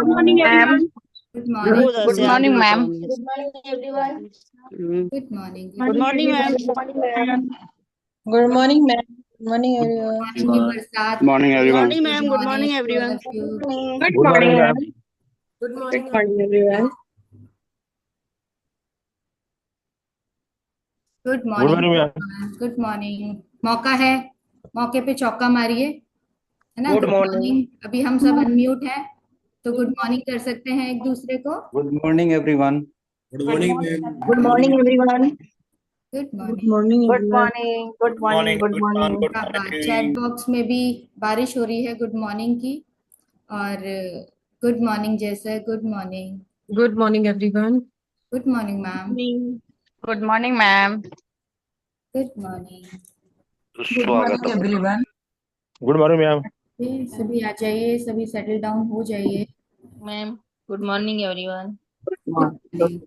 Good morning, everyone. Good morning. Good morning, ma'am. Good morning, everyone. Good morning. Good morning, ma'am. Good morning, ma'am. Good morning, ma'am. Good morning, everyone. Good morning, Prasad. Good morning, Good everyone. morning, ma'am. Good morning, to all everyone. of you. Good morning, ma'am. Good Good morning, everyone. Good Good morning morning, ma'am. Good morning. मौका है, मौके पे चौका मारिए, है ना। Good good morning. Morning. अभी हम सब अनम्यूट हैं तो गुड मॉर्निंग कर सकते हैं एक दूसरे को। Good morning, everyone. Good morning, ma'am. Good morning, everyone. Good Good morning. morning, Good everyone. morning. Good morning. Good morning. Good क्या बात, morning. चैट बॉक्स में भी बारिश हो रही है गुड मॉर्निंग की। और गुड मॉर्निंग जैसे, good morning. Good morning, everyone. Good morning ma'am. Good morning, ma'am. Good morning. Good morning, everyone. Good morning, ma'am. सभी आ जाइए, सभी सेटल डाउन हो जाइए। Ma'am. Good morning, everyone. Good morning.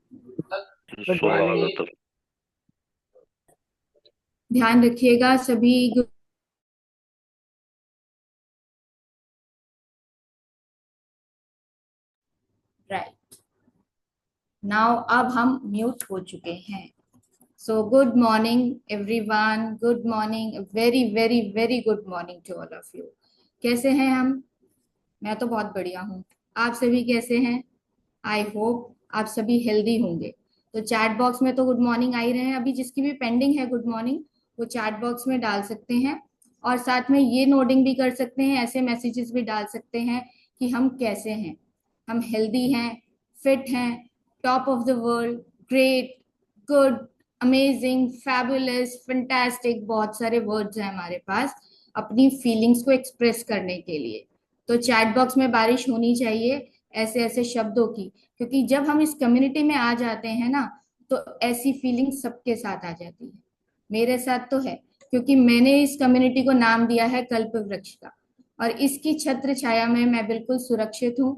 Good morning. ध्यान रखिएगा सभी। Right now अब हम म्यूट हो चुके हैं। So good morning everyone, good morning, very very very good morning to all of you. कैसे हैं हम? मैं तो बहुत बढ़िया हूँ। आप सभी कैसे हैं? आई होप आप सभी हेल्दी होंगे। तो चैट बॉक्स में तो गुड मॉर्निंग आ ही रहे हैं। अभी जिसकी भी पेंडिंग है गुड मॉर्निंग वो चैट बॉक्स में डाल सकते हैं, और साथ में ये नोटिंग भी कर सकते हैं, ऐसे मैसेजेस भी डाल सकते हैं कि हम कैसे हैं, हम हेल्दी हैं, फिट हैं, top of the world, great, good, amazing, fabulous, fantastic. बहुत सारे वर्ड्स हैं हमारे पास अपनी फीलिंग्स को एक्सप्रेस करने के लिए। तो चैट बॉक्स में बारिश होनी चाहिए ऐसे ऐसे शब्दों की, क्योंकि जब हम इस कम्युनिटी में आ जाते हैं ना तो ऐसी फीलिंग सबके साथ आ जाती है। मेरे साथ तो है, क्योंकि मैंने इस कम्युनिटी को नाम दिया है कल्प वृक्ष का, और इसकी छत्र छाया में मैं बिल्कुल सुरक्षित हूँ,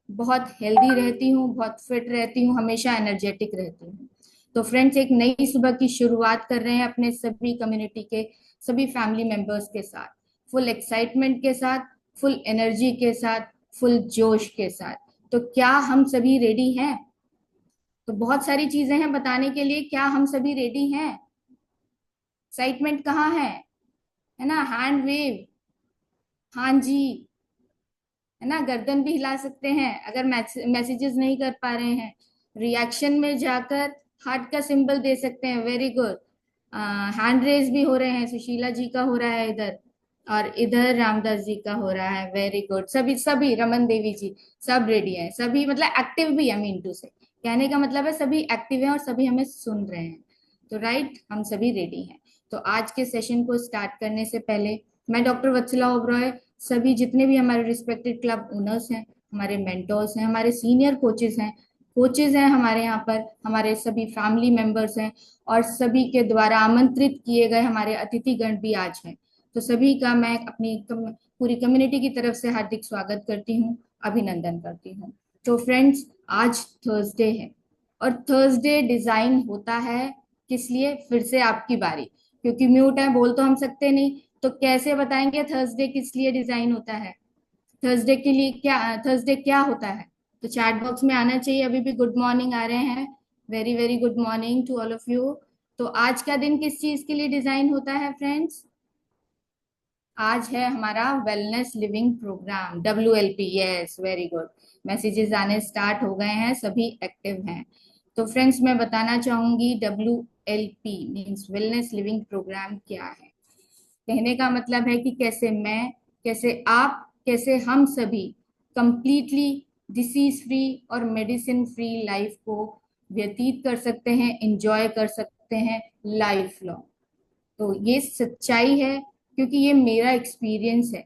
बहुत हेल्दी रहती हूँ, बहुत फिट रहती हूँ, हमेशा एनर्जेटिक रहती हूँ। तो फ्रेंड्स, एक नई सुबह की शुरुआत कर रहे हैं अपने सभी कम्युनिटी के सभी फैमिली मेंबर्स के साथ, फुल एक्साइटमेंट के साथ, फुल एनर्जी के साथ, फुल जोश के साथ। तो क्या हम सभी रेडी हैं? तो बहुत सारी चीजें हैं बताने के लिए, क्या हम सभी रेडी हैं? एक्साइटमेंट कहाँ है ना? हैंड वेव, हाँ जी, है ना। गर्दन भी हिला सकते हैं अगर मैसेजेस नहीं कर पा रहे हैं। रिएक्शन में जाकर हार्ट का सिंबल दे सकते हैं, वेरी गुड। हैंड रेज भी हो रहे हैं, सुशीला जी का हो रहा है इधर, और इधर रामदास जी का हो रहा है, वेरी गुड। सभी सभी, रमन देवी जी, सब रेडी है, सभी मतलब एक्टिव भी है। मीन टू से कहने का मतलब है सभी एक्टिव हैं और सभी हमें सुन रहे हैं। तो राइट, हम सभी रेडी हैं। तो आज के सेशन को स्टार्ट करने से पहले मैं डॉक्टर वत्सला ओबरॉय सभी जितने भी हमारे रिस्पेक्टेड क्लब ओनर्स हैं, हमारे मेंटर्स हैं, हमारे सीनियर कोचेज हैं हमारे यहाँ पर, हमारे सभी फैमिली मेंबर्स हैं, और सभी के द्वारा आमंत्रित किए गए हमारे अतिथिगण भी आज हैं। तो सभी का मैं अपनी पूरी कम्युनिटी की तरफ से हार्दिक स्वागत करती हूँ, अभिनंदन करती हूँ। तो फ्रेंड्स, आज थर्सडे है, और थर्सडे डिजाइन होता है किस लिए? फिर से आपकी बारी, क्योंकि म्यूट है, बोल तो हम सकते नहीं, तो कैसे बताएंगे थर्सडे किस लिए डिजाइन होता है? थर्सडे के लिए क्या, थर्सडे क्या होता है? तो चैट बॉक्स में आना चाहिए। अभी भी गुड मॉर्निंग आ रहे हैं, very very good morning to all of you. तो आज का दिन किस चीज के लिए डिजाइन होता है फ्रेंड्स? आज है हमारा wellness living programme, WLP। Yes, very good. Messages आने स्टार्ट हो गए हैं, सभी एक्टिव हैं। तो फ्रेंड्स, मैं बताना चाहूंगी WLP means wellness living programme क्या है। कहने का मतलब है कि कैसे मैं, कैसे आप, कैसे हम सभी कंप्लीटली डिसीज फ्री और मेडिसिन फ्री लाइफ को व्यतीत कर सकते हैं, एंजॉय कर सकते हैं लाइफ लॉन्ग। तो ये सच्चाई है, क्योंकि ये मेरा एक्सपीरियंस है।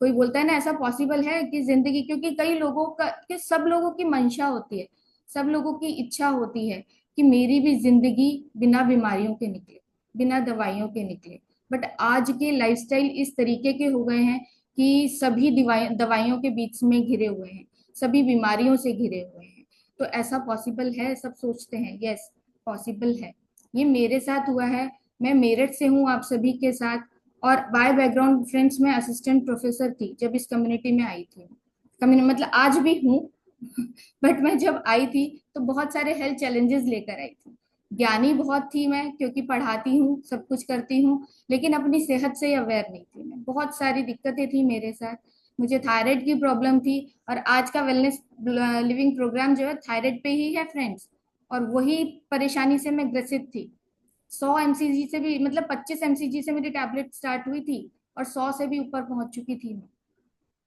कोई बोलता है ना ऐसा पॉसिबल है कि जिंदगी, क्योंकि कई लोगों का, कि सब लोगों की मंशा होती है, सब लोगों की इच्छा होती है कि मेरी भी जिंदगी बिना बीमारियों के निकले, बिना दवाइयों के निकले। बट आज के लाइफस्टाइल इस तरीके के हो गए हैं कि सभी दवाइयों के बीच में घिरे हुए हैं, सभी बीमारियों से घिरे हुए हैं। तो ऐसा पॉसिबल है? सब सोचते हैं यस पॉसिबल है। ये मेरे साथ हुआ है। मैं मेरठ से हूँ आप सभी के साथ, और बाय बैकग्राउंड फ्रेंड्स मैं असिस्टेंट प्रोफेसर थी जब इस कम्युनिटी में आई थी। मतलब आज भी हूँ, बट मैं जब आई थी तो बहुत सारे हेल्थ चैलेंजेस लेकर आई थी। ज्ञानी बहुत थी मैं, क्योंकि पढ़ाती हूँ, सब कुछ करती हूँ, लेकिन अपनी सेहत से अवेयर नहीं थी मैं। बहुत सारी दिक्कतें थी मेरे साथ। मुझे थायराइड की प्रॉब्लम थी, और आज का वेलनेस लिविंग प्रोग्राम जो है थायराइड पे ही है फ्रेंड्स। और वही परेशानी से मैं ग्रसित थी। 100 mcg से भी, मतलब 25 mcg से मेरी टैबलेट स्टार्ट हुई थी, और 100 से भी ऊपर पहुंच चुकी थी मैं।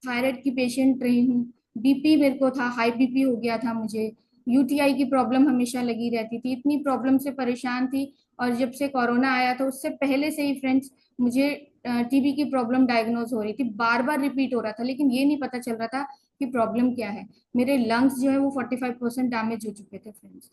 थायराइड की पेशेंट रही हूँ। बीपी मेरे को था, हाई बीपी हो गया था मुझे। यूटीआई की प्रॉब्लम हमेशा लगी रहती थी, इतनी प्रॉब्लम से परेशान थी। और जब से कोरोना आया था उससे पहले से ही फ्रेंड्स, मुझे टीबी की प्रॉब्लम डायग्नोज हो रही थी, बार बार रिपीट हो रहा था, लेकिन ये नहीं पता चल रहा था कि प्रॉब्लम क्या है। मेरे लंग्स जो है वो 45% डैमेज हो चुके थे फ्रेंड्स।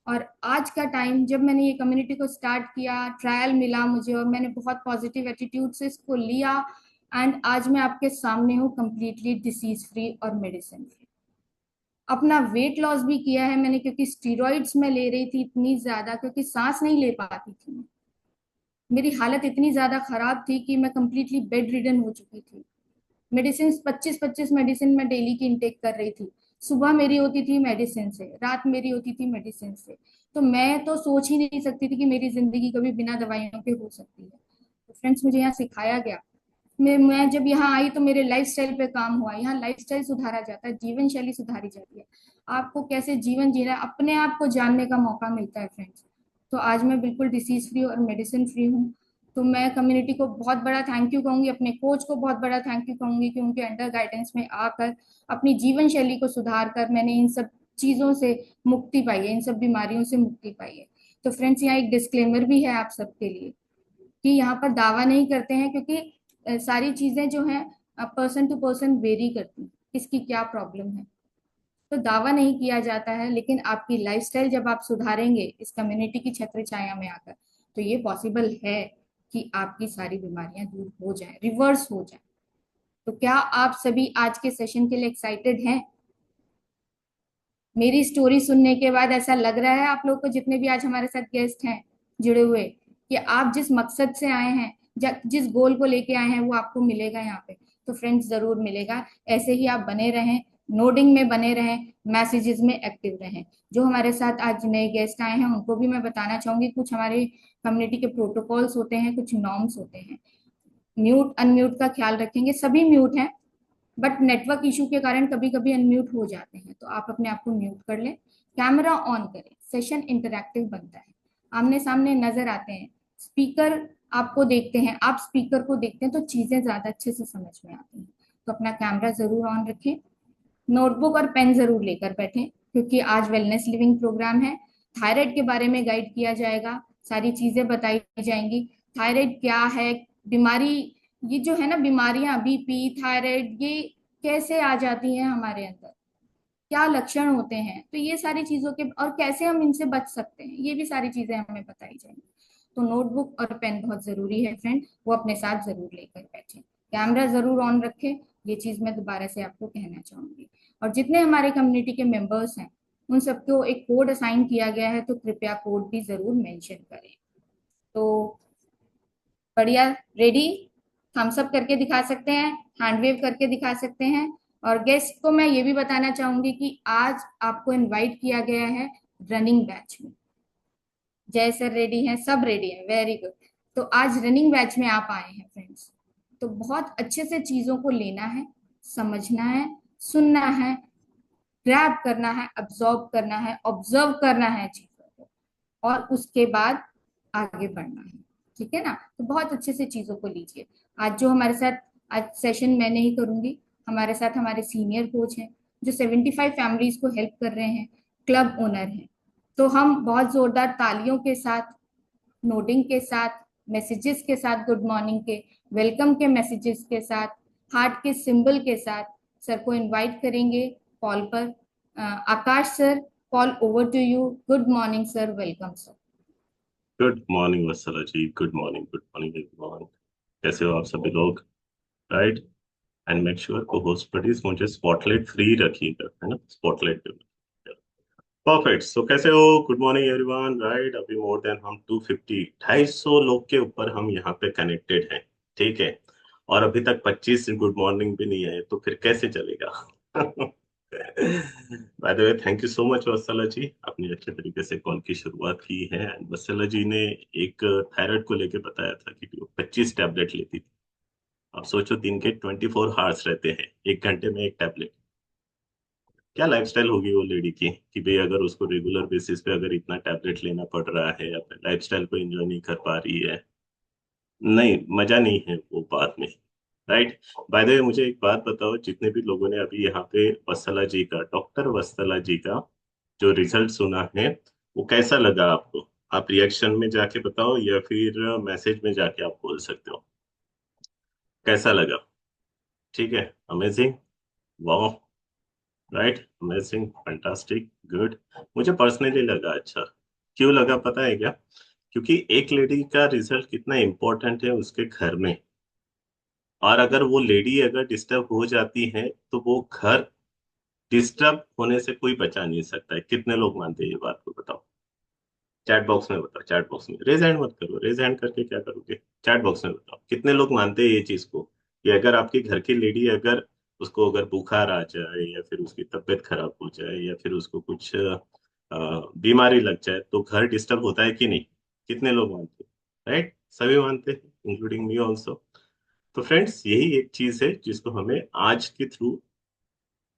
और आज का टाइम, जब मैंने ये कम्युनिटी को स्टार्ट किया, ट्रायल मिला मुझे, और मैंने बहुत पॉजिटिव एटीट्यूड से इसको लिया, एंड आज मैं आपके सामने हूँ कंप्लीटली डिसीज फ्री और मेडिसिन फ्री। अपना वेट लॉस भी किया है मैंने, क्योंकि स्टीरॉइड्स में ले रही थी इतनी ज्यादा, क्योंकि सांस नहीं ले पाती थी मैं। मेरी हालत इतनी ज्यादा खराब थी कि मैं कंप्लीटली बेड रिडन हो चुकी थी। मेडिसिन 25-25 मेडिसिन मैं डेली की इनटेक कर रही थी। सुबह मेरी होती थी मेडिसिन से, रात मेरी होती थी मेडिसिन से। तो मैं तो सोच ही नहीं सकती थी कि मेरी जिंदगी कभी बिना दवाइयों के हो सकती है। तो फ्रेंड्स, मुझे यहाँ सिखाया गया। मैं जब यहाँ आई तो मेरे लाइफस्टाइल पे काम हुआ। यहाँ लाइफस्टाइल सुधारा जाता है, जीवन शैली सुधारी जाती है। आपको कैसे जीवन जीना है, अपने आप को जानने का मौका मिलता है फ्रेंड्स। तो आज मैं बिल्कुल डिसीज फ्री और मेडिसिन फ्री हूँ। तो मैं कम्युनिटी को बहुत बड़ा थैंक यू कहूंगी, अपने कोच को बहुत बड़ा थैंक यू कहूंगी कि उनके अंडर गाइडेंस में आकर अपनी जीवन शैली को सुधार कर मैंने इन सब चीजों से मुक्ति पाई है, इन सब बीमारियों से मुक्ति पाई है। तो फ्रेंड्स, यहाँ एक डिस्क्लेमर भी है आप सबके लिए कि यहाँ पर दावा नहीं करते हैं, क्योंकि सारी चीजें जो हैं पर्सन टू पर्सन वेरी करती हैं, किसकी क्या प्रॉब्लम है। तो दावा नहीं किया जाता है, लेकिन आपकी लाइफस्टाइल जब आप सुधारेंगे इस कम्युनिटी की छत्र छाया में आकर, तो ये पॉसिबल है कि आपकी सारी बीमारियां दूर हो जाए, रिवर्स हो जाए। तो क्या आप सभी आज के सेशन के लिए एक्साइटेड हैं? मेरी स्टोरी सुनने के बाद ऐसा लग रहा है आप लोग को, जितने भी आज हमारे साथ गेस्ट हैं जुड़े हुए, कि आप जिस मकसद से आए हैं, जिस गोल को लेके आए हैं, वो आपको मिलेगा यहाँ पे। तो फ्रेंड्स, जरूर मिलेगा। ऐसे ही आप बने रहें, नोडिंग में बने रहें, मैसेजेस में एक्टिव रहें। जो हमारे साथ आज नए गेस्ट आए हैं उनको भी मैं बताना चाहूंगी, कुछ हमारे कम्युनिटी के प्रोटोकॉल्स होते हैं, कुछ नॉर्म्स होते हैं। म्यूट अनम्यूट का ख्याल रखेंगे, सभी म्यूट हैं, बट नेटवर्क इशू के कारण कभी कभी अनम्यूट हो जाते हैं, तो आप अपने आप को म्यूट कर लें। कैमरा ऑन करें, सेशन इंटरैक्टिव बनता है, आमने सामने नजर आते हैं, स्पीकर आपको देखते हैं, आप स्पीकर को देखते हैं, तो चीजें ज्यादा अच्छे से समझ में आती हैं। तो अपना कैमरा जरूर ऑन रखें, नोटबुक और पेन जरूर लेकर बैठें, क्योंकि आज वेलनेस लिविंग प्रोग्राम है। थायराइड के बारे में गाइड किया जाएगा, सारी चीजें बताई जाएंगी। थायराइड क्या है, बीमारी, ये जो है ना बीमारियां, बीपी, थायराइड, ये कैसे आ जाती हैं हमारे अंदर, क्या लक्षण होते हैं, तो ये सारी चीजों के, और कैसे हम इनसे बच सकते हैं, ये भी सारी चीजें हमें बताई जाएंगी। तो नोटबुक और पेन बहुत जरूरी है फ्रेंड, वो अपने साथ जरूर लेकर बैठे। कैमरा जरूर ऑन रखें, ये चीज मैं दोबारा से आपको कहना चाहूंगी। और जितने हमारे कम्युनिटी के मेंबर्स हैं उन सबको एक कोड असाइन किया गया है, तो कृपया कोड भी जरूर मेंशन करें। तो बढ़िया, रेडी, थम्स अप करके दिखा सकते हैं, हैंड वेव करके दिखा सकते हैं। और गेस्ट को मैं ये भी बताना चाहूंगी कि आज आपको इनवाइट किया गया है रनिंग बैच में। जय सर रेडी हैं, सब रेडी हैं, वेरी गुड। तो आज रनिंग बैच में आप आए हैं फ्रेंड्स, तो बहुत अच्छे से चीजों को लेना है, समझना है, सुनना है, ग्रैब करना है, अब्सॉर्ब करना है, ऑब्जर्व करना है चीजों को, और उसके बाद आगे बढ़ना है। ठीक है ना? तो बहुत अच्छे से चीजों को लीजिए। आज जो हमारे साथ, आज सेशन मैं नहीं करूंगी, हमारे साथ हमारे सीनियर कोच हैं जो 75 फैमिलीज को हेल्प कर रहे हैं, क्लब ओनर हैं। तो हम बहुत जोरदार तालियों के साथ, नोटिंग के साथ, मैसेजेस के साथ, गुड मॉर्निंग के, वेलकम के मैसेजेस के साथ, हार्ट के सिंबल के साथ सर को इनवाइट करेंगे कॉल पर। Akash sir, call over to you. Good morning sir, welcome sir. Good morning Vatsala ji, good morning everyone. कैसे हो आप सभी लोग? राइट। एंड मेक श्योर को होस्ट प्लीज मुझे स्पॉटलाइट फ्री रखिएगा, है ना? Spotlight perfect. सो कैसे हो? Good morning everyone. राइट, अभी मोर देन हम 250 लोग के ऊपर हम यहाँ पे कनेक्टेड हैं, ठीक है? और अभी तक 25 गुड मॉर्निंग भी नहीं आए, तो फिर कैसे चलेगा? By the way thank you so much Vatsala ji, आपने अच्छे तरीके से कॉल की शुरुआत की है। एंड वत्सला जी ने एक थायराइड को लेके बताया था कि वो 25 टैबलेट लेती थी। अब सोचो दिन के 24 आवर्स रहते हैं, 1 घंटे में एक टैबलेट। क्या लाइफस्टाइल होगी वो लेडी की कि भाई अगर उसको रेगुलर बेसिस पे अगर इतना टैबलेट लेना पड़ रहा है, अपने लाइफस्टाइल को एंजॉय नहीं कर पा रही है। नहीं, मजा नहीं है वो बात में। राइट। बाय द वे मुझे एक बात बताओ, जितने भी लोगों ने अभी यहाँ पे वत्सला जी का, डॉक्टर वत्सला जी का जो रिजल्ट सुना है, वो कैसा लगा आपको? आप रिएक्शन में जाके बताओ या फिर मैसेज में जाके आप बोल सकते हो। कैसा लगा? ठीक है, अमेजिंग, वाह, राइट, अमेजिंग, फैंटास्टिक, गुड। मुझे पर्सनली लगा अच्छा। क्यों लगा पता है क्या? क्योंकि एक लेडी का रिजल्ट कितना इंपॉर्टेंट है उसके घर में, और अगर वो लेडी अगर डिस्टर्ब हो जाती है तो वो घर डिस्टर्ब होने से कोई बचा नहीं सकता है। कितने लोग मानते हैं ये बात को? बताओ चैट बॉक्स में, बताओ चैट बॉक्स में, रेज हैंड मत करो, रेज हैंड करके क्या करोगे? चैट बॉक्स में बताओ कितने लोग मानते हैं ये चीज को, कि अगर आपके घर की लेडी अगर उसको अगर बुखार आ जाए या फिर उसकी तबीयत खराब हो जाए या फिर उसको कुछ बीमारी लग जाए तो घर डिस्टर्ब होता है कि नहीं? कितने लोग मानते हैं? राइट, सभी मानते हैं, इंक्लूडिंग मी ऑल्सो। तो फ्रेंड्स यही एक चीज है जिसको हमें आज के थ्रू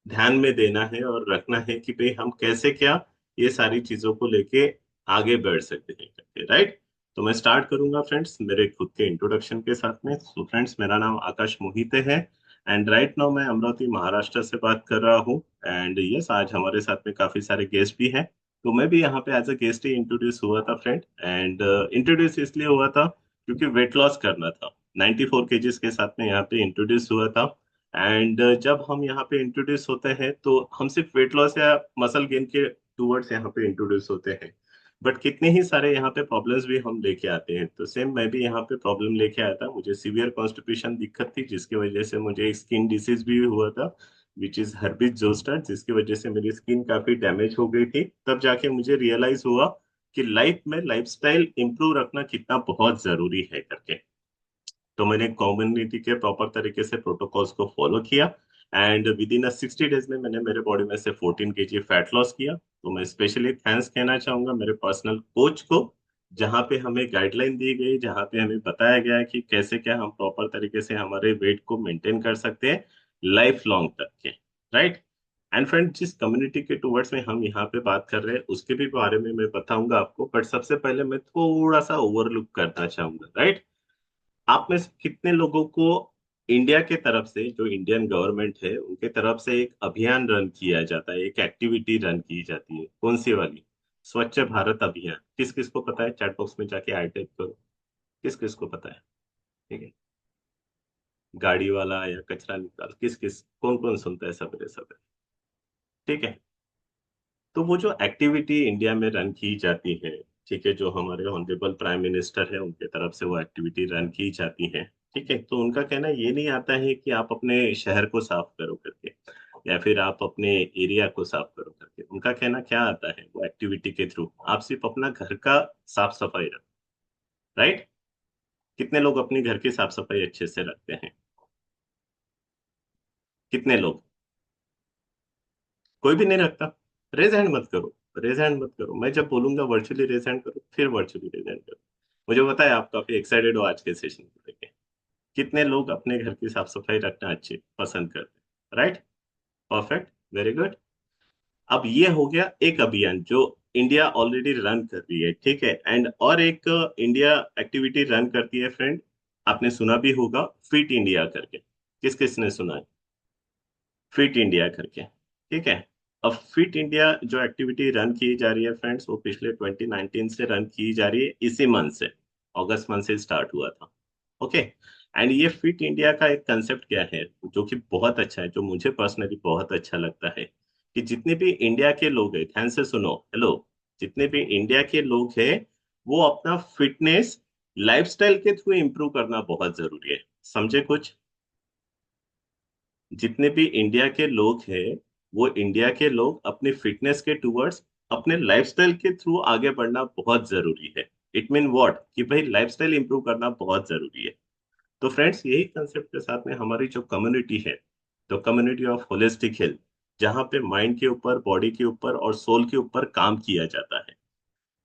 ध्यान में देना है और रखना है कि भाई हम कैसे क्या ये सारी चीजों को लेके आगे बढ़ सकते हैं करके। राइट। तो मैं स्टार्ट करूंगा फ्रेंड्स मेरे खुद के इंट्रोडक्शन के साथ में। सो फ्रेंड्स मेरा नाम आकाश मोहिते है, एंड राइट नाउ मैं अमरावती महाराष्ट्र से बात कर रहा हूँ। एंड यस, आज हमारे साथ में काफी सारे गेस्ट भी हैं। तो मैं भी यहाँ पे एज अ गेस्ट ही इंट्रोड्यूस हुआ था फ्रेंड। एंड इंट्रोड्यूस इसलिए हुआ था क्योंकि वेट लॉस करना था। 94 केजीज के साथ में यहाँ पे इंट्रोड्यूस हुआ था। एंड जब हम यहाँ पे इंट्रोड्यूस होते हैं तो हम सिर्फ वेट लॉस या मसल गेन के टूवर्ड्स यहाँ पे इंट्रोड्यूस होते हैं, बट कितने ही सारे यहाँ पे प्रॉब्लम्स भी हम लेके आते हैं। तो सेम मैं भी यहाँ पे प्रॉब्लम लेके आया था। मुझे सीवियर कॉन्स्टिपेशन दिक्कत थी जिसकी वजह से मुझे एक स्किन डिसीज भी हुआ था, विच इज हर्बिस जोस्टर, जिसकी वजह से मेरी स्किन काफी डैमेज हो गई थी। तब जाके मुझे रियलाइज हुआ कि लाइफ में लाइफस्टाइल इंप्रूव रखना कितना बहुत जरूरी है करके। तो मैंने कम्युनिटी के प्रॉपर तरीके से प्रोटोकॉल्स को फॉलो किया, एंड विद इन 60 डेज में मैंने मेरे बॉडी में से 14 kg फैट लॉस किया। तो मैं स्पेशली थैंक्स कहना चाहूंगा मेरे पर्सनल कोच को, जहाँ पे हमें गाइडलाइन दी गई, जहाँ पे हमें बताया गया कि कैसे क्या हम प्रॉपर तरीके से हमारे वेट को मेंटेन कर सकते हैं लाइफ लॉन्ग तक के। राइट। एंड फ्रेंड जिस कम्युनिटी के टूवर्ड्स में हम यहाँ पे बात कर रहे हैं उसके भी बारे में मैं बताऊंगा आपको, बट सबसे पहले मैं थोड़ा सा ओवरलुक करना चाहूंगा। राइट। आप में से कितने लोगों को इंडिया के तरफ से, जो इंडियन गवर्नमेंट है उनके तरफ से एक अभियान रन किया जाता है, एक एक्टिविटी रन की जाती है, कौन सी वाली? स्वच्छ भारत अभियान। किस किस को पता है? चैट बॉक्स में जाके आई टाइप करो, किस किस को पता है? ठीक है, गाड़ी वाला या कचरा निकाल, किस किस, कौन कौन सुनता है? सबरे सब। ठीक है। तो वो जो एक्टिविटी इंडिया में रन की जाती है, ठीक है, जो हमारे ऑनरेबल प्राइम मिनिस्टर है उनके तरफ से वो एक्टिविटी रन की जाती है। ठीक है। तो उनका कहना ये नहीं आता है कि आप अपने शहर को साफ करो करके या फिर आप अपने एरिया को साफ करो करके। उनका कहना क्या आता है, वो एक्टिविटी के थ्रू आप सिर्फ अपना घर का साफ सफाई रखो। राइट। कितने लोग अपने घर की साफ सफाई अच्छे से रखते हैं? कितने लोग? कोई भी नहीं रखता? रेज हैंड मत करो, रेज हैंड मत करो। मैं जब बोलूंगा वर्चुअली रेज हैंड करो, फिर वर्चुअली रेज हैंड करो। मुझे पता है आप काफी एक्साइटेड हो आज के सेशन को लेके। कितने लोग अपने घर की साफ सफाई रखना अच्छे पसंद करते हैं? राइट। Perfect, very good. अब ये हो गया एक अभियान जो इंडिया ऑलरेडी रन कर रही है। ठीक है। एंड और एक इंडिया एक्टिविटी रन करती है फ्रेंड, आपने सुना भी होगा, फिट इंडिया करके। किस किस ने सुना है फिट इंडिया करके? ठीक है। अब फिट इंडिया जो एक्टिविटी रन की जा रही है फ्रेंड्स, वो पिछले 2019 से रन की जा रही है, इसी मंथ से, अगस्त मंथ से स्टार्ट हुआ था। ओके। एंड ये फिट इंडिया का एक कंसेप्ट क्या है जो कि बहुत अच्छा है, जो मुझे पर्सनली बहुत अच्छा लगता है, कि जितने भी इंडिया के लोग हैं, ध्यान से सुनो, हेलो, जितने भी इंडिया के लोग हैं वो अपना फिटनेस लाइफस्टाइल के थ्रू इंप्रूव करना बहुत जरूरी है। समझे कुछ? जितने भी इंडिया के लोग हैं वो इंडिया के लोग अपने फिटनेस के टूवर्ड्स अपने लाइफस्टाइल के थ्रू आगे बढ़ना बहुत जरूरी है। इट मीन व्हाट, कि भाई लाइफस्टाइल इंप्रूव करना बहुत जरूरी है। तो फ्रेंड्स यही कंसेप्ट के साथ में हमारी जो कम्युनिटी है, तो कम्युनिटी ऑफ होलिस्टिक हेल्थ, जहाँ पे माइंड के ऊपर, बॉडी के ऊपर और सोल के ऊपर काम किया जाता है।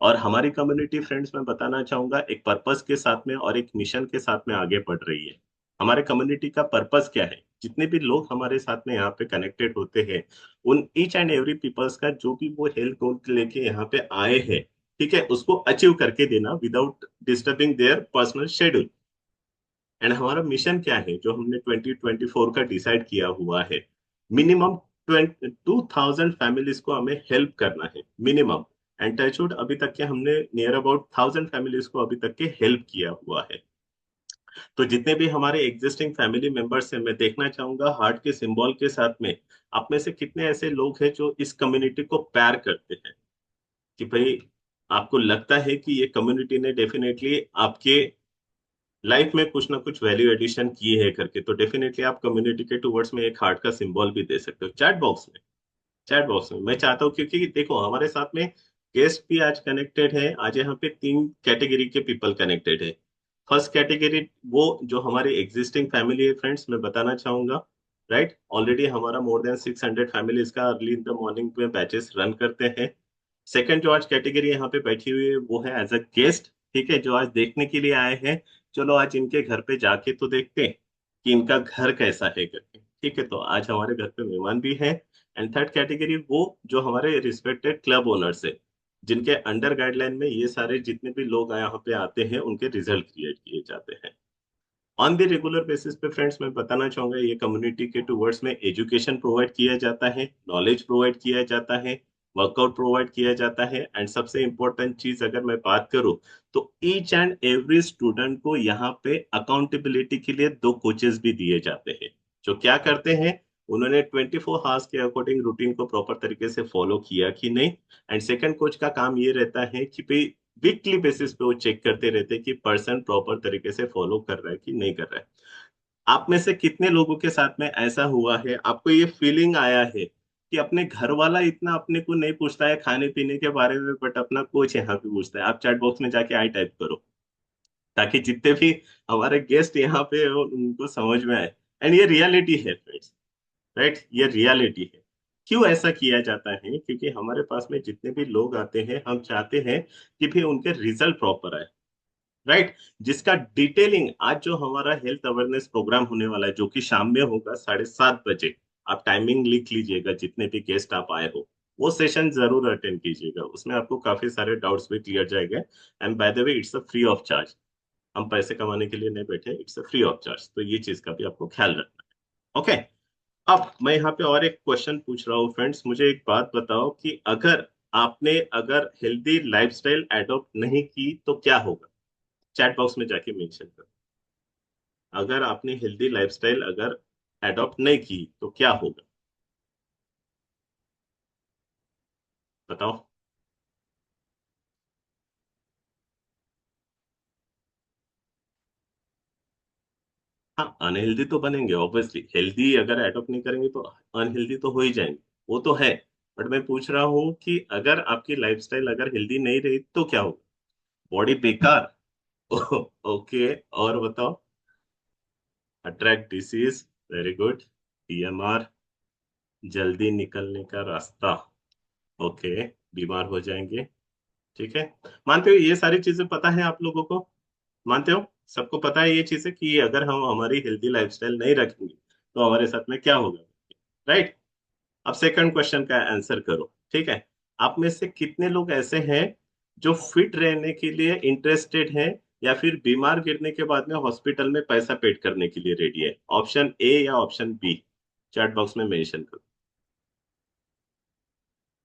और हमारी कम्युनिटी फ्रेंड्स, मैं बताना चाहूंगा, एक पर्पस के साथ में और एक मिशन के साथ में आगे बढ़ रही है। हमारे कम्युनिटी का पर्पस क्या है? जितने भी लोग हमारे साथ में यहाँ पे कनेक्टेड होते हैं, उन ईच एंड एवरी पीपल्स का जो भी वो हेल्थ गोल लेके यहाँ पे आए हैं, ठीक है, उसको अचीव करके देना without disturbing their personal schedule. And हमारा मिशन क्या है जो हमने 2024 का डिसाइड किया हुआ है? मिनिमम 2000 फैमिलीज को हमें हेल्प करना है, मिनिमम। एंड टचवुड अभी तक के हमने नियर अबाउट 1000 फैमिलीज को अभी तक के हेल्प किया हुआ है। तो जितने भी हमारे एग्जिस्टिंग फैमिली मेंबर्स हैं, मैं देखना चाहूंगा हार्ट के सिंबल के साथ में आप में से कितने ऐसे लोग हैं जो इस कम्युनिटी को प्यार करते हैं, कि भाई आपको लगता है कि ये कम्युनिटी ने डेफिनेटली आपके लाइफ में कुछ ना कुछ वैल्यू एडिशन की है करके। तो डेफिनेटली आप कम्युनिटी के टुवर्ड्स में एक हार्ट का सिंबल भी दे सकते हो चैट बॉक्स में। चैट बॉक्स में मैं चाहता हूँ, क्योंकि देखो हमारे साथ में गेस्ट भी आज कनेक्टेड है। आज यहाँ पे 3 कैटेगरी के पीपल कनेक्टेड है। फर्स्ट कैटेगरी वो जो हमारी एग्जिस्टिंग फैमिली है फ्रेंड्स, मैं बताना चाहूंगा, राइट, ऑलरेडी हमारा मोर देन 600 फैमिलीज का अर्ली इन द मॉर्निंग में बैचेस रन करते हैं। सेकंड जो आज कैटेगरी यहाँ पे बैठी हुई है वो है एज अ गेस्ट, ठीक है, जो आज देखने के लिए आए हैं। चलो आज इनके घर पे जाके तो देखते हैं कि इनका घर कैसा है करके, ठीक है। तो आज हमारे घर पे मेहमान भी हैं। एंड थर्ड कैटेगरी वो जो हमारे रिस्पेक्टेड क्लब ओनर्स है, जिनके अंडर गाइडलाइन में ये सारे जितने भी लोग यहाँ पे आते हैं उनके रिजल्ट क्रिएट किए जाते हैं ऑन द रेगुलर बेसिस पे। फ्रेंड्स, मैं बताना चाहूंगा ये कम्युनिटी के टुवर्ड्स में एजुकेशन प्रोवाइड किया जाता है, नॉलेज प्रोवाइड किया जाता है, वर्कआउट प्रोवाइड किया जाता है। एंड सबसे इंपॉर्टेंट चीज अगर मैं बात करूं तो ईच एंड एवरी स्टूडेंट को यहाँ पे अकाउंटेबिलिटी के लिए 2 कोचेस भी दिए जाते हैं, जो क्या करते हैं, उन्होंने 24 हावर्स के अकॉर्डिंग रूटीन को प्रॉपर तरीके से फॉलो किया कि नहीं। एंड सेकंड कोच का काम ये रहता है कि भाई वीकली बेसिस पे वो चेक करते रहते हैं कि पर्सन प्रॉपर तरीके से फॉलो कर रहा है कि नहीं कर रहा है। आप में से कितने लोगों के साथ में ऐसा हुआ है, आपको ये फीलिंग आया है कि अपने घर वाला इतना अपने को नहीं पूछता है खाने पीने के बारे में, बट अपना कोच यहाँ पे पूछता है? आप चैट बॉक्स में जाके आई टाइप करो, ताकि जितने भी हमारे गेस्ट यहाँ पे हो उनको समझ में आए। एंड ये रियलिटी है फ्रेंड्स, राइट, ये रियलिटी है। क्यों ऐसा किया जाता है? क्योंकि हमारे पास में जितने भी लोग आते हैं, हम चाहते हैं कि भी उनके रिजल्ट प्रॉपर आए, राइट। जिसका डिटेलिंग आज जो हमारा हेल्थ अवेयरनेस प्रोग्राम होने वाला है, जो कि शाम में होगा 7:30 बजे, आप टाइमिंग लिख लीजिएगा, जितने भी गेस्ट आप आए हो वो सेशन जरूर अटेंड कीजिएगा। उसमें आपको काफी सारे डाउट्स भी क्लियर जाएंगे। And bye the way it's a free of charge, हम पैसे कमाने के लिए नहीं बैठे, it's a free of charge. तो ये चीज का भी आपको ख्याल रखना है, ओके। अब मैं यहाँ पे और एक क्वेश्चन पूछ रहा हूँ फ्रेंड्स, मुझे एक बात बताओ कि अगर हेल्दी लाइफस्टाइल एडॉप्ट नहीं की तो क्या होगा? चैट बॉक्स में जाके मेंशन करो। अगर आपने हेल्दी लाइफस्टाइल अगर एडॉप्ट नहीं की तो क्या होगा, बताओ। हाँ, अनहेल्दी तो बनेंगे ऑब्वियसली। हेल्दी अगर एडॉप्ट नहीं करेंगे तो अनहेल्दी तो हो ही जाएंगे, वो तो है। बट मैं पूछ रहा हूँ कि अगर आपकी लाइफस्टाइल अगर हेल्दी नहीं रही तो क्या होगा? बॉडी बेकार। ओके, और बताओ। Attract disease, very good. PMR, जल्दी निकलने का रास्ता, ओके, बीमार हो जाएंगे, ठीक है। मानते हो ये सारी चीजें पता है आप लोगों को? मानते हो सबको पता है ये चीजें कि अगर हम हमारी हेल्दी लाइफस्टाइल नहीं रखेंगे तो हमारे साथ में क्या होगा, राइट। अब सेकंड क्वेश्चन का आंसर करो, ठीक है। आप में से कितने लोग ऐसे हैं जो फिट रहने के लिए इंटरेस्टेड हैं, या फिर बीमार गिरने के बाद में हॉस्पिटल में पैसा पेड करने के लिए रेडी है? ऑप्शन ए या ऑप्शन बी, चैट बॉक्स में मेंशन करो।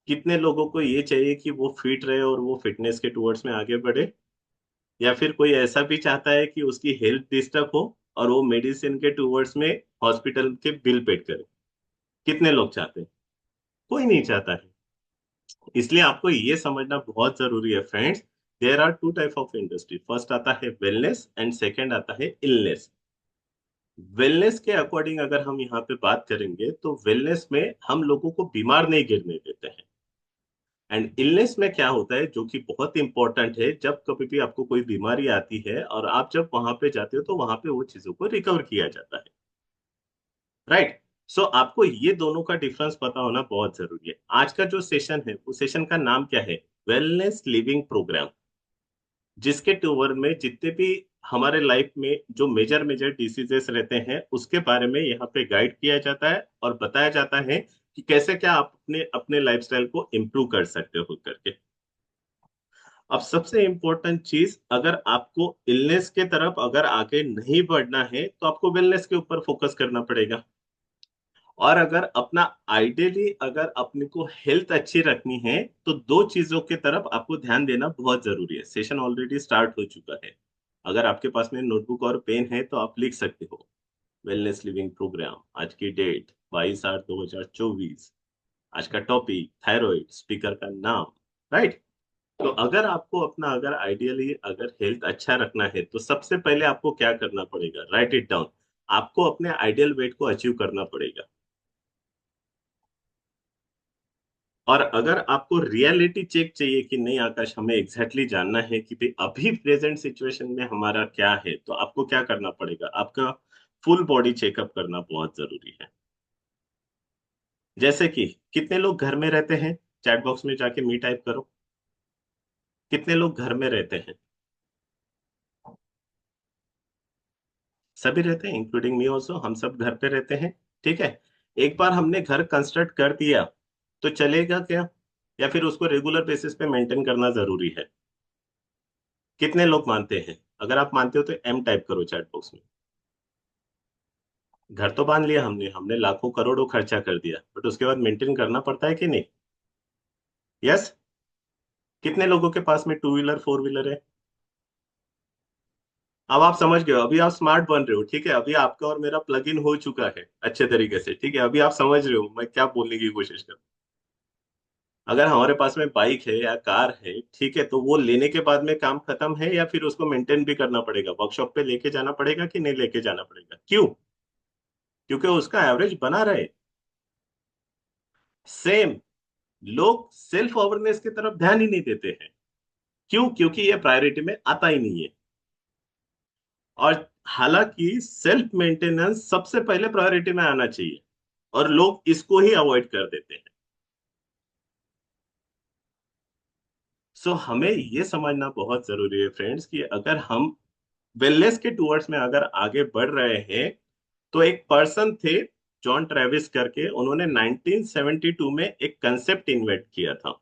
कितने लोगों को ये चाहिए कि वो फिट रहे और वो फिटनेस के टुवर्ड्स में आगे बढ़े, या फिर कोई ऐसा भी चाहता है कि उसकी हेल्थ डिस्टर्ब हो और वो मेडिसिन के टुवर्ड्स में हॉस्पिटल के बिल पेड करे? कितने लोग चाहते हैं? कोई नहीं चाहता है। इसलिए आपको ये समझना बहुत जरूरी है friends, there are 2 type of industry. First आता है वेलनेस एंड सेकंड आता है इलनेस। वेलनेस के अकॉर्डिंग अगर हम यहाँ पे बात करेंगे तो वेलनेस में हम लोगों को बीमार नहीं गिरने देते हैं। एंड इलनेस में क्या होता है, जो कि बहुत इंपॉर्टेंट है, जब कभी भी आपको कोई बीमारी आती है और आप जब वहां पे जाते हो तो वहां पे वो चीजों को रिकवर किया जाता है, राइट। सो आपको ये दोनों का डिफरेंस पता होना बहुत जरूरी है। आज का जो सेशन है उस सेशन का नाम क्या है? वेलनेस लिविंग प्रोग्राम, जिसके टूवर में जितने भी हमारे लाइफ में जो मेजर मेजर डिसीजेस रहते हैं उसके बारे में यहाँ पे गाइड किया जाता है और बताया जाता है कि कैसे क्या आप अपने अपने लाइफस्टाइल को इम्प्रूव कर सकते हो करके। अब सबसे इम्पोर्टेंट चीज, अगर आपको इलनेस के तरफ अगर आगे नहीं बढ़ना है तो आपको वेलनेस के ऊपर फोकस करना पड़ेगा। और अगर अपना आइडियली अगर अपने को हेल्थ अच्छी रखनी है तो दो चीजों के तरफ आपको ध्यान देना बहुत जरूरी है। सेशन ऑलरेडी स्टार्ट हो चुका है। अगर आपके पास में नोटबुक और पेन है तो आप लिख सकते हो। वेलनेस लिविंग प्रोग्राम, आज की डेट 22/8/2024। आज का टॉपिक थायराइड, स्पीकर का नाम। राइट। तो अगर आपको अपना अगर आइडियली अगर हेल्थ अच्छा रखना है तो सबसे पहले आपको क्या करना पड़ेगा? Right it down. आपको अपने आइडियल वेट को अचीव करना पड़ेगा। और अगर आपको रियलिटी चेक चाहिए कि नहीं आकाश, हमें एग्जैक्टली जानना है कि भाई अभी प्रेजेंट सिचुएशन में हमारा क्या है, तो आपको क्या करना पड़ेगा? आपका फुल बॉडी चेकअप करना बहुत जरूरी है। जैसे कि कितने लोग घर में रहते हैं? चैट बॉक्स में जाके मी टाइप करो। कितने लोग घर में रहते हैं? सभी रहते हैं, इंक्लूडिंग मी ऑल्सो। हम सब घर पे रहते हैं। ठीक है। एक बार हमने घर कंस्ट्रक्ट कर दिया तो चलेगा क्या, या फिर उसको रेगुलर बेसिस पे मेंटेन करना जरूरी है? कितने लोग मानते हैं? अगर आप मानते हो तो एम टाइप करो चैट बॉक्स में। घर तो बांध लिया हमने हमने लाखों करोड़ों खर्चा कर दिया, बट उसके बाद मेंटेन करना पड़ता है कि नहीं? यस। कितने लोगों के पास में टू व्हीलर फोर व्हीलर है? अब आप समझ गए हो, अभी आप स्मार्ट बन रहे हो। ठीक है, अभी आपका और मेरा प्लग इन हो चुका है अच्छे तरीके से। ठीक है, अभी आप समझ रहे हो मैं क्या बोलने की कोशिश कर रहा हूं। अगर हमारे पास में बाइक है या कार है, ठीक है, तो वो लेने के बाद में काम खत्म है या फिर उसको मेंटेन भी करना पड़ेगा? वर्कशॉप पे लेके जाना पड़ेगा कि नहीं लेके जाना पड़ेगा? क्यों? क्योंकि उसका एवरेज बना रहे। सेम, लोग सेल्फ अवेयरनेस की तरफ ध्यान ही नहीं देते हैं। क्यों? क्योंकि ये प्रायोरिटी में आता ही नहीं है। और हालांकि सेल्फ मेंटेनेंस सबसे पहले प्रायोरिटी में आना चाहिए और लोग इसको ही अवॉइड कर देते हैं। सो हमें ये समझना बहुत जरूरी है फ्रेंड्स कि अगर हम वेलनेस के टूवर्ड्स में अगर आगे बढ़ रहे हैं, तो एक पर्सन थे जॉन ट्रेविस करके, उन्होंने 1972 में एक कंसेप्ट इन्वेंट किया था,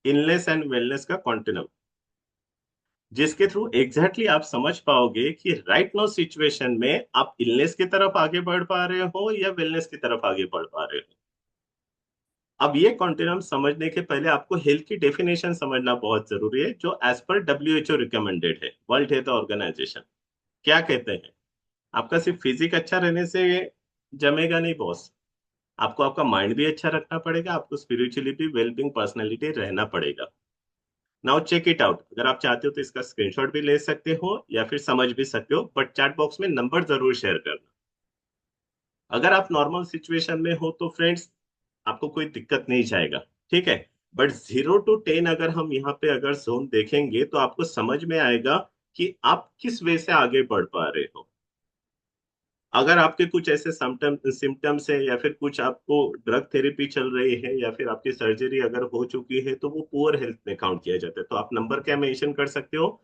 इलनेस एंड वेलनेस का कॉन्टिन्यूम, जिसके थ्रू एग्जैक्टली आप समझ पाओगे कि राइट नाउ सिचुएशन में आप इलनेस की तरफ आगे बढ़ पा रहे हो या वेलनेस की तरफ आगे बढ़ पा रहे हो। अब ये कॉन्टिन्यूम समझने के पहले आपको हेल्थ की डेफिनेशन समझना बहुत जरूरी है, जो एज पर डब्ल्यूएचओ रिकमेंडेड है, वर्ल्ड हेल्थ ऑर्गेनाइजेशन। क्या कहते हैं? आपका सिर्फ फिजिक अच्छा रहने से जमेगा नहीं बॉस। आपको आपका माइंड भी अच्छा रखना पड़ेगा, आपको स्पिरिचुअली भी वेलबींग पर्सनैलिटी रहना पड़ेगा। Now check it out. अगर आप चाहते हो तो इसका स्क्रीनशॉट भी ले सकते हो या फिर समझ भी सकते हो, बट चैट बॉक्स में नंबर जरूर शेयर करना। अगर आप नॉर्मल सिचुएशन में हो तो फ्रेंड्स आपको कोई दिक्कत नहीं जाएगा। ठीक है। बट 0 to 10 अगर हम यहाँ पे अगर जोन देखेंगे तो आपको समझ में आएगा कि आप किस वे से आगे बढ़ पा रहे हो। अगर आपके कुछ ऐसे सिम्टम्स है या फिर कुछ आपको ड्रग थेरेपी चल रही है या फिर आपकी सर्जरी अगर हो चुकी है, तो वो पुअर हेल्थ में काउंट किया जाता है। तो आप नंबर क्या मेंशन कर सकते हो?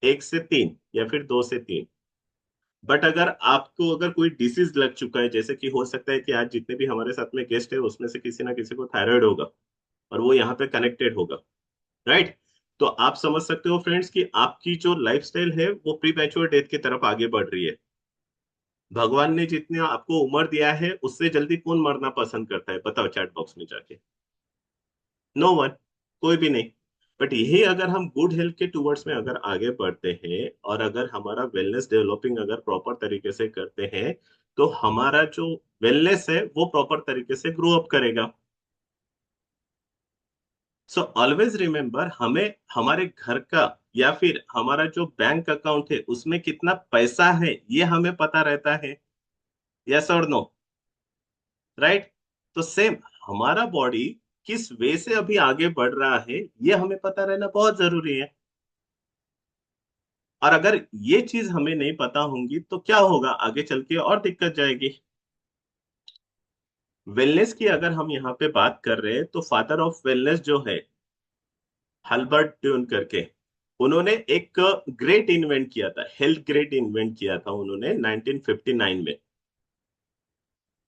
1 से 3 या फिर 2 से 3। बट अगर आपको अगर कोई डिसीज लग चुका है, जैसे कि हो सकता है कि आज जितने भी हमारे साथ में गेस्ट है उसमें से किसी ना किसी को थायराइड होगा और वो यहाँ पे कनेक्टेड होगा। राइट। तो आप समझ सकते हो फ्रेंड्स कि आपकी जो लाइफस्टाइल है वो प्री मैच्योर डेथ की तरफ आगे बढ़ रही है। भगवान ने जितने आपको उम्र दिया है उससे जल्दी कौन मरना पसंद करता है? बताओ चैट बॉक्स में जाके। नो वन, कोई भी नहीं। बट यही अगर हम गुड हेल्थ के टूवर्ड्स में अगर आगे बढ़ते हैं और अगर हमारा वेलनेस डेवलपिंग अगर प्रॉपर तरीके से करते हैं, तो हमारा जो वेलनेस है वो प्रॉपर तरीके से ग्रो अप करेगा। सो ऑलवेज रिमेम्बर, हमें हमारे घर का या फिर हमारा जो बैंक अकाउंट है उसमें कितना पैसा है ये हमें पता रहता है। यस और नो? राइट। तो सेम, हमारा बॉडी किस वे से अभी आगे बढ़ रहा है ये हमें पता रहना बहुत जरूरी है। और अगर ये चीज हमें नहीं पता होंगी तो क्या होगा? आगे चल के और दिक्कत जाएगी। वेलनेस की अगर हम यहाँ पे बात कर रहे हैं तो फादर ऑफ वेलनेस जो है हल्बर्ट ट्यून करके, उन्होंने एक ग्रेट इन्वेंट किया था, हेल्थ ग्रेट इन्वेंट किया था उन्होंने 1959 में।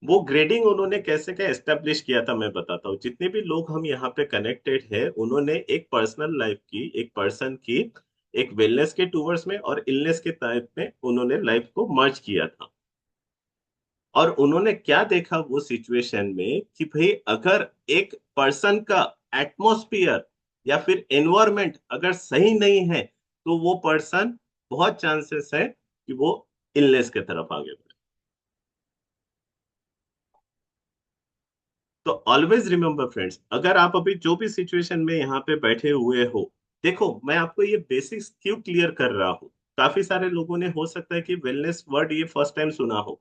वो ग्रेडिंग उन्होंने कैसे क्या एस्टेब्लिश किया था मैं बताता हूँ। जितने भी लोग हम यहाँ पे कनेक्टेड है, उन्होंने एक पर्सनल लाइफ की, एक पर्सन की, एक वेलनेस के टूवर्ड्स में और इलनेस के टाइप में उन्होंने लाइफ को मर्ज किया था। और उन्होंने क्या देखा वो सिचुएशन में कि भाई अगर एक पर्सन का एटमॉस्फियर या फिर एनवायरमेंट अगर सही नहीं है तो वो पर्सन बहुत चांसेस है कि वो इलनेस की तरफ आगे बढ़े। तो ऑलवेज रिमेम्बर फ्रेंड्स, अगर आप अभी जो भी सिचुएशन में यहाँ पे बैठे हुए हो, देखो मैं आपको ये बेसिक्स क्यों क्लियर कर रहा हूँ। काफी सारे लोगों ने हो सकता है कि वेलनेस वर्ड ये फर्स्ट टाइम सुना हो।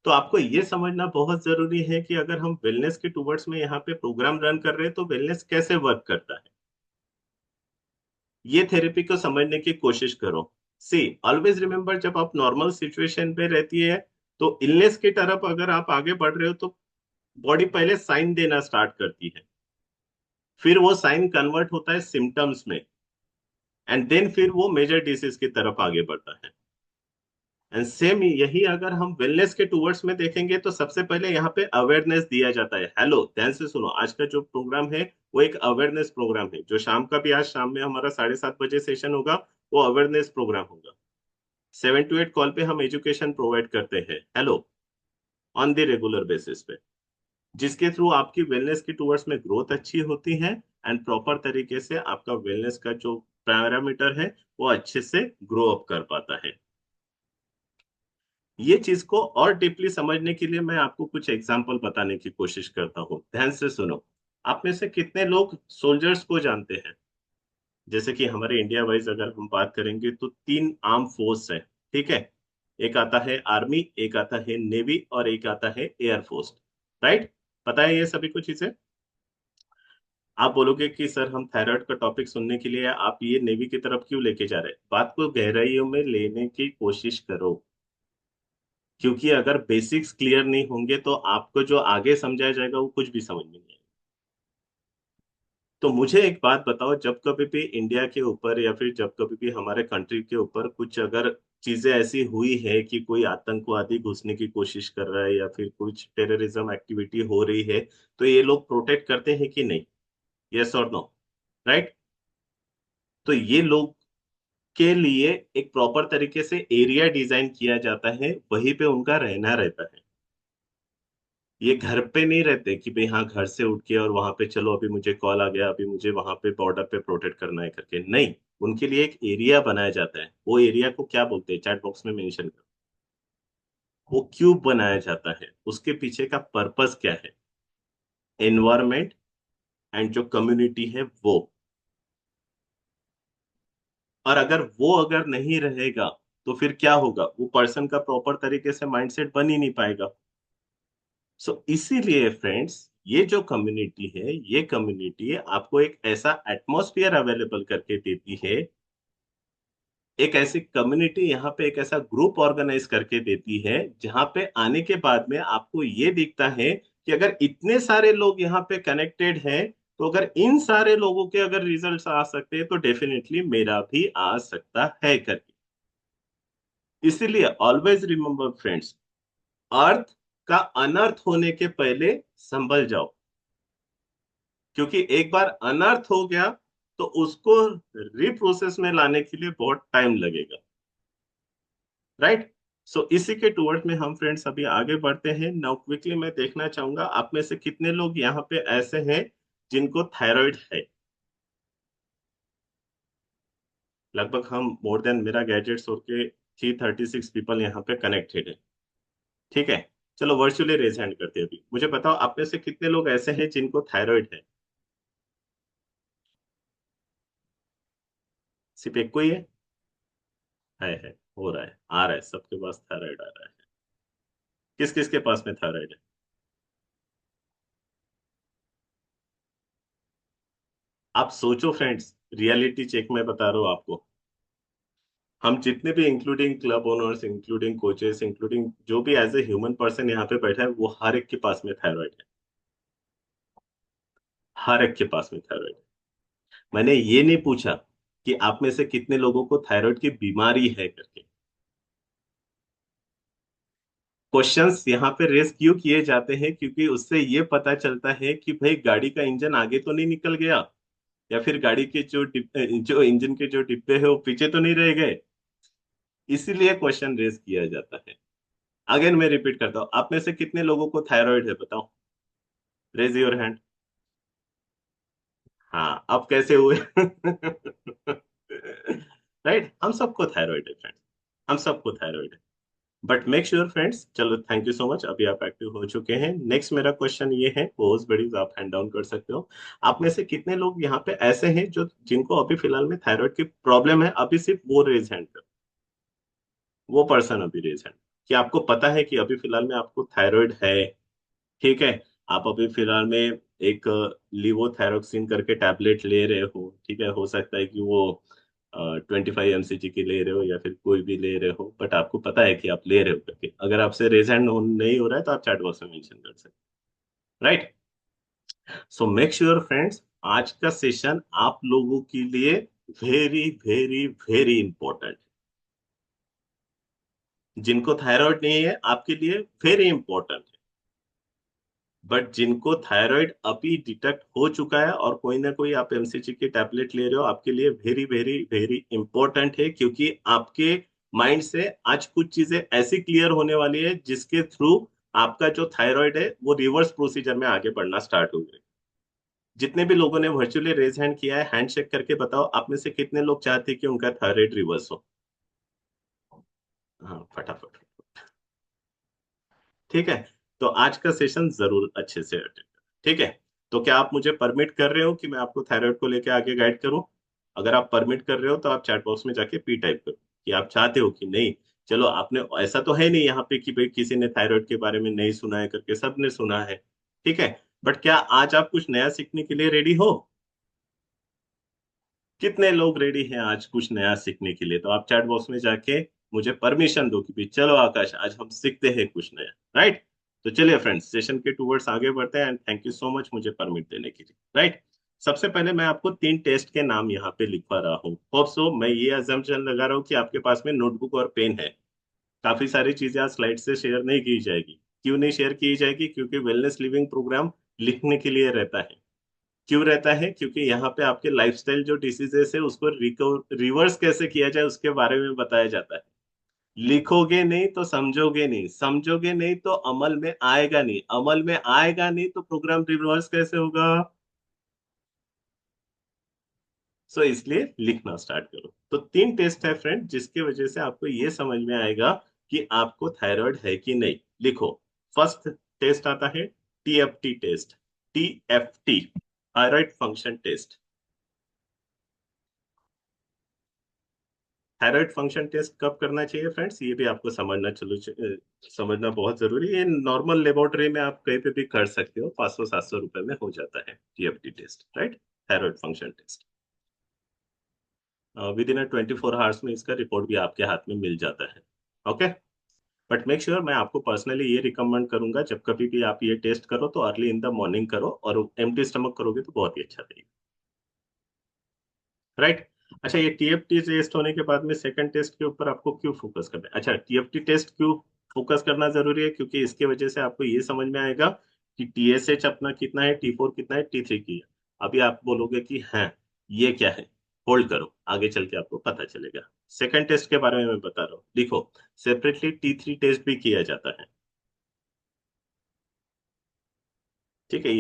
तो आपको ये समझना बहुत जरूरी है कि अगर हम वेलनेस के टूवर्ड्स में यहाँ पे प्रोग्राम रन कर रहे हैं तो वेलनेस कैसे वर्क करता है, ये थेरेपी को समझने की कोशिश करो। सी ऑलवेज रिमेम्बर, जब आप नॉर्मल सिचुएशन पे रहती है तो इलनेस की तरफ अगर आप आगे बढ़ रहे हो तो बॉडी पहले साइन देना स्टार्ट करती है, फिर वो साइन कन्वर्ट होता है सिम्टम्स में, एंड देन फिर वो मेजर डिसीज की तरफ आगे बढ़ता है। एंड सेम यही अगर हम वेलनेस के टूवर्ड्स में देखेंगे तो सबसे पहले यहाँ पे अवेयरनेस दिया जाता है। हेलो, ध्यान से सुनो, आज का जो प्रोग्राम है वो एक अवेयरनेस प्रोग्राम है। जो शाम का भी, आज शाम में हमारा 7:30 बजे सेशन होगा, वो अवेयरनेस प्रोग्राम होगा। 7 to 8 कॉल पे हम एजुकेशन प्रोवाइड करते हैं, hello, on the regular basis पे, जिसके थ्रू आपकी वेलनेस की टूवर्ड्स में ग्रोथ अच्छी होती है एंड प्रॉपर तरीके से आपका वेलनेस का जो पैरामीटर है वो अच्छे से ग्रो अप कर पाता है। ये चीज को और डीपली समझने के लिए मैं आपको कुछ एग्जांपल बताने की कोशिश करता हूँ। ध्यान से सुनो। आप में से कितने लोग सोल्जर्स को जानते हैं? जैसे कि हमारे इंडिया वाइज अगर हम बात करेंगे तो 3 आर्म फोर्स है, ठीक है? एक आता है आर्मी, एक आता है नेवी और एक आता है एयरफोर्स, राइट? पता है ये सभी कुछ चीजें? आप बोलोगे कि सर हम थायराइड का टॉपिक सुनने के लिए आप ये नेवी की तरफ क्यों लेके जा रहे हैं? बात को गहराइयों में लेने की कोशिश करो, क्योंकि अगर बेसिक्स क्लियर नहीं होंगे तो आपको जो आगे समझाया जाएगा वो कुछ भी समझ में नहीं आएगा। तो मुझे एक बात बताओ, जब कभी भी इंडिया के ऊपर या फिर जब कभी भी हमारे कंट्री के ऊपर कुछ अगर चीजें ऐसी हुई है कि कोई आतंकवादी घुसने की कोशिश कर रहा है या फिर कुछ टेररिज्म एक्टिविटी हो रही है, तो ये लोग प्रोटेक्ट करते हैं कि नहीं? यस और नो, राइट? तो ये लोग के लिए एक प्रॉपर तरीके से एरिया डिजाइन किया जाता है, वहीं पे उनका रहना रहता है। ये घर पे नहीं रहते कि भाई हाँ घर से उठ के और वहां पे चलो अभी मुझे कॉल आ गया, अभी मुझे वहां पे बॉर्डर पे प्रोटेक्ट करना है करके, नहीं। उनके लिए एक एरिया बनाया जाता है। वो एरिया को क्या बोलते हैं चैट बॉक्स में मेंशन करो। वो क्यों बनाया जाता है, उसके पीछे का पर्पस क्या है? एनवायरमेंट एंड जो कम्युनिटी है वो। और अगर वो अगर नहीं रहेगा तो फिर क्या होगा? वो पर्सन का प्रॉपर तरीके से माइंडसेट बन ही नहीं पाएगा। इसीलिए फ्रेंड्स, ये जो कम्युनिटी है, ये कम्युनिटी आपको एक ऐसा एटमॉस्फेयर अवेलेबल करके देती है, एक ऐसी कम्युनिटी यहाँ पे, एक ऐसा ग्रुप ऑर्गेनाइज करके देती है जहां पे आने के बाद में आपको ये दिखता है कि अगर इतने सारे लोग यहाँ पे कनेक्टेड हैं तो अगर इन सारे लोगों के अगर रिजल्ट्स आ सकते हैं तो डेफिनेटली मेरा भी आ सकता है करके। इसीलिए ऑलवेज रिमेम्बर फ्रेंड्स, अर्थ का अनर्थ होने के पहले संभल जाओ, क्योंकि एक बार अनर्थ हो गया तो उसको रिप्रोसेस में लाने के लिए बहुत टाइम लगेगा, राइट? इसी के टुवर्ड में हम फ्रेंड्स अभी आगे बढ़ते हैं। नाउ क्विकली मैं देखना चाहूंगा आप में से कितने लोग यहाँ पे ऐसे हैं जिनको थायराइड है। लगभग हम मोर देन, मेरा गैजेट्स होके 336 पीपल यहाँ पे कनेक्टेड है, ठीक है? चलो वर्चुअली रेज हैंड करते हैं। अभी मुझे बताओ आप में से कितने लोग ऐसे हैं जिनको थायराइड है? सिर्फ एक को ही है? हो रहा है, आ रहा है, सबके पास थायराइड आ रहा है। किस किस के पास में थायराइड है? आप सोचो फ्रेंड्स, रियलिटी चेक में बता रहा हूं आपको। हम जितने भी including club owners, including coaches, including जो भी एज ए ह्यूमन पर्सन यहाँ पे बैठा है, वो हर एक के पास में थायराइड है। हर एक के पास में थायराइड है। मैंने ये नहीं पूछा कि आप में से कितने लोगों को थायराइड की बीमारी है करके। क्वेश्चंस यहाँ पे रेस क्यों किए जाते हैं? क्योंकि उससे ये पता चलता है कि भाई गाड़ी का इंजन आगे तो नहीं निकल गया, या फिर गाड़ी के जो इंजन के जो डिब्बे है वो पीछे तो नहीं रह गए। इसीलिए क्वेश्चन रेस किया जाता है। अगेन मैं रिपीट करता हूँ, आप में से कितने लोगों को थायराइड है बताओ, रेज योर हैंड। हाँ, अब कैसे हुए? राइट, हम सबको थायराइड है फ्रेंड्स, हम सबको थायराइड है। बट मेक श्योर फ्रेंड्स, चलो थैंक यू सो मच, अभी आप एक्टिव हो चुके हैं। नेक्स्ट मेरा क्वेश्चन ये है, पोज बडीज आप हैंड डाउन कर सकते हो। आप में से कितने लोग यहाँ पे ऐसे हैं जो जिनको अभी फिलहाल में थायराइड की प्रॉब्लम है? अभी सिर्फ वो रेज हैंड कर, वो पर्सन अभी रेज हैंड, कि आपको पता है कि अभी फिलहाल में आपको थायराइड है। ठीक है, आप अभी फिलहाल में एक लीवोथायरोक्सिन करके टैबलेट ले रहे हो। ठीक है, हो सकता है कि वो 25 mcg की ले रहे हो या फिर कोई भी ले रहे हो, बट आपको पता है कि आप ले रहे हो करके। अगर आपसे रेज हैंड नहीं हो रहा है तो आप चैट बॉक्स में मेंशन कर सकते हैं। Right, so make sure friends, आज का सेशन आप लोगों के लिए वेरी वेरी वेरी इंपॉर्टेंट। जिनको थायराइड नहीं है आपके लिए वेरी इंपॉर्टेंट, बट जिनको थायराइड अभी डिटेक्ट हो चुका है और कोई ना कोई आप एमसीजी की टैबलेट ले रहे हो, आपके लिए वेरी वेरी वेरी इंपॉर्टेंट है। क्योंकि आपके माइंड से आज कुछ चीजें ऐसी क्लियर होने वाली है जिसके थ्रू आपका जो थायराइड है वो रिवर्स प्रोसीजर में आगे बढ़ना स्टार्ट हो गए। जितने भी लोगों ने वर्चुअली रेज हैंड किया है, हैंड शेक करके बताओ, आप में से कितने लोग चाहते हैं कि उनका थायराइड रिवर्स हो? हाँ, फटाफट। ठीक है, तो आज का सेशन जरूर अच्छे से अटेंड करें। ठीक है, तो क्या आप मुझे परमिट कर रहे हो कि मैं आपको थायराइड को लेकर आगे गाइड करूं? अगर आप परमिट कर रहे हो तो आप चैट बॉक्स में जाके पी टाइप करो कि आप चाहते हो कि नहीं। चलो, आपने ऐसा तो है नहीं यहाँ पे कि भाई किसी ने थायराइड के बारे में नहीं सुना है करके, सबने सुना है। ठीक है, बट क्या आज आप कुछ नया सीखने के लिए रेडी हो? कितने लोग रेडी हैं आज कुछ नया सीखने के लिए? तो आप चैट बॉक्स में जाके मुझे परमिशन दो कि भाई चलो आकाश, आज हम सीखते हैं कुछ नया। राइट, तो चलिए फ्रेंड्स, सेशन के टूवर्ड्स आगे बढ़ते हैं। And thank you so much मुझे परमिट देने के लिए। राइट, सबसे पहले मैं आपको 3 टेस्ट के नाम यहाँ पे लिखवा रहा हूँ। होप सो, मैं ये अजम्पशन लगा रहा हूँ कि आपके पास में नोटबुक और पेन है। काफी सारी चीजें आज स्लाइड से शेयर नहीं की जाएगी। क्यों नहीं शेयर की जाएगी? क्योंकि वेलनेस लिविंग प्रोग्राम लिखने के लिए रहता है। क्यों रहता है? क्योंकि यहाँ पे आपके लाइफस्टाइल जो डिसीजेस है उसको रिवर्स कैसे किया जाए उसके बारे में बताया जाता है। लिखोगे नहीं तो समझोगे नहीं, समझोगे नहीं तो अमल में आएगा नहीं, अमल में आएगा नहीं तो प्रोग्राम रिवर्स कैसे होगा? सो इसलिए लिखना स्टार्ट करो। तो 3 टेस्ट है फ्रेंड, जिसकी वजह से आपको ये समझ में आएगा कि आपको थायराइड है कि नहीं। लिखो, फर्स्ट टेस्ट आता है TFT test. TFT, thyroid function test. Thyroid function test कब करना चाहिए फ्रेंड्स, ये भी आपको समझना बहुत जरूरी है। नॉर्मल लेबोरेटरी में आप कहीं पे भी कर सकते हो, 500-700 रुपए में हो जाता है TFT test. Right, thyroid function test within 24 hours में इसका रिपोर्ट भी आपके हाथ में मिल जाता है। ओके, बट मेक श्योर, मैं आपको पर्सनली ये रिकमेंड करूंगा, जब कभी भी आप ये टेस्ट करो तो अर्ली इन द मॉर्निंग करो, और एम्प्टी स्टमक करोगे तो बहुत ही अच्छा रहेगा। राइट, अच्छा, ये टीएफटी टेस्ट होने के बाद में सेकंड टेस्ट के ऊपर आपको क्यों फोकस करना है? अच्छा, टीएफटी टेस्ट क्यों फोकस करना जरूरी है? क्योंकि इसके वजह से आपको ये समझ में आएगा कि टीएसएच अपना कितना है, टी4 कितना है, टी3 की है। अभी आप बोलोगे कि हाँ, ये क्या है? होल्ड करो, आगे चल के आपको पता चलेगा। सेकंड टेस्ट के बारे में मैं बता रहा हूँ, लिखो, सेपरेटली टी3 टेस्ट भी किया जाता है। ठीक है,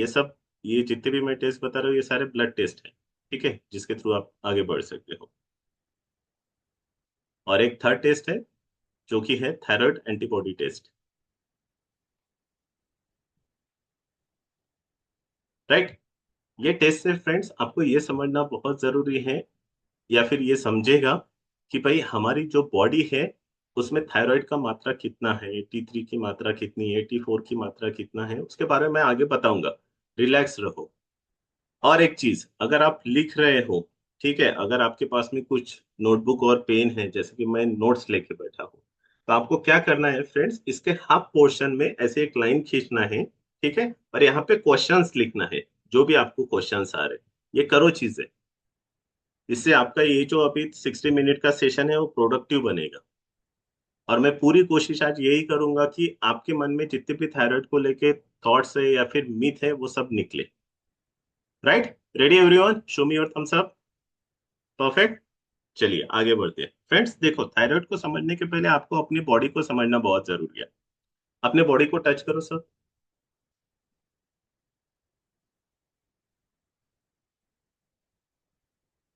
ये जितने भी मैं टेस्ट बता रहा हूँ ये सारे ब्लड टेस्ट है। ठीक है, जिसके थ्रू आप आगे बढ़ सकते हो। और एक थर्ड टेस्ट है जो कि है थायराइड एंटीबॉडी टेस्ट। राइट, ये टेस्ट से फ्रेंड्स आपको ये समझना बहुत जरूरी है, या फिर ये समझेगा कि भाई हमारी जो बॉडी है उसमें थायराइड का मात्रा कितना है, टी3 की मात्रा कितनी है, टी4 की मात्रा कितना है, उसके बारे में मैं आगे बताऊंगा। रिलैक्स रहो। और एक चीज, अगर आप लिख रहे हो, ठीक है, अगर आपके पास में कुछ नोटबुक और पेन है, जैसे कि मैं नोट्स लेके बैठा हूँ, तो आपको क्या करना है फ्रेंड्स, इसके हाफ पोर्शन में ऐसे एक लाइन खींचना है, ठीक है, और यहाँ पे क्वेश्चंस लिखना है, जो भी आपको क्वेश्चंस आ रहे हैं, ये करो चीजें। इससे आपका ये जो अभी 60 मिनट का सेशन है वो प्रोडक्टिव बनेगा। और मैं पूरी कोशिश आज यही करूंगा कि आपके मन में जितने भी थायराइड को लेके थॉट्स है या फिर मिथ है वो सब निकले। Right, ready everyone, show me your thumbs up. Perfect. चलिए आगे बढ़ते हैं फ्रेंड्स। देखो, थायराइड को समझने के पहले आपको अपनी बॉडी को समझना बहुत जरूरी है। अपने बॉडी को टच करो सर।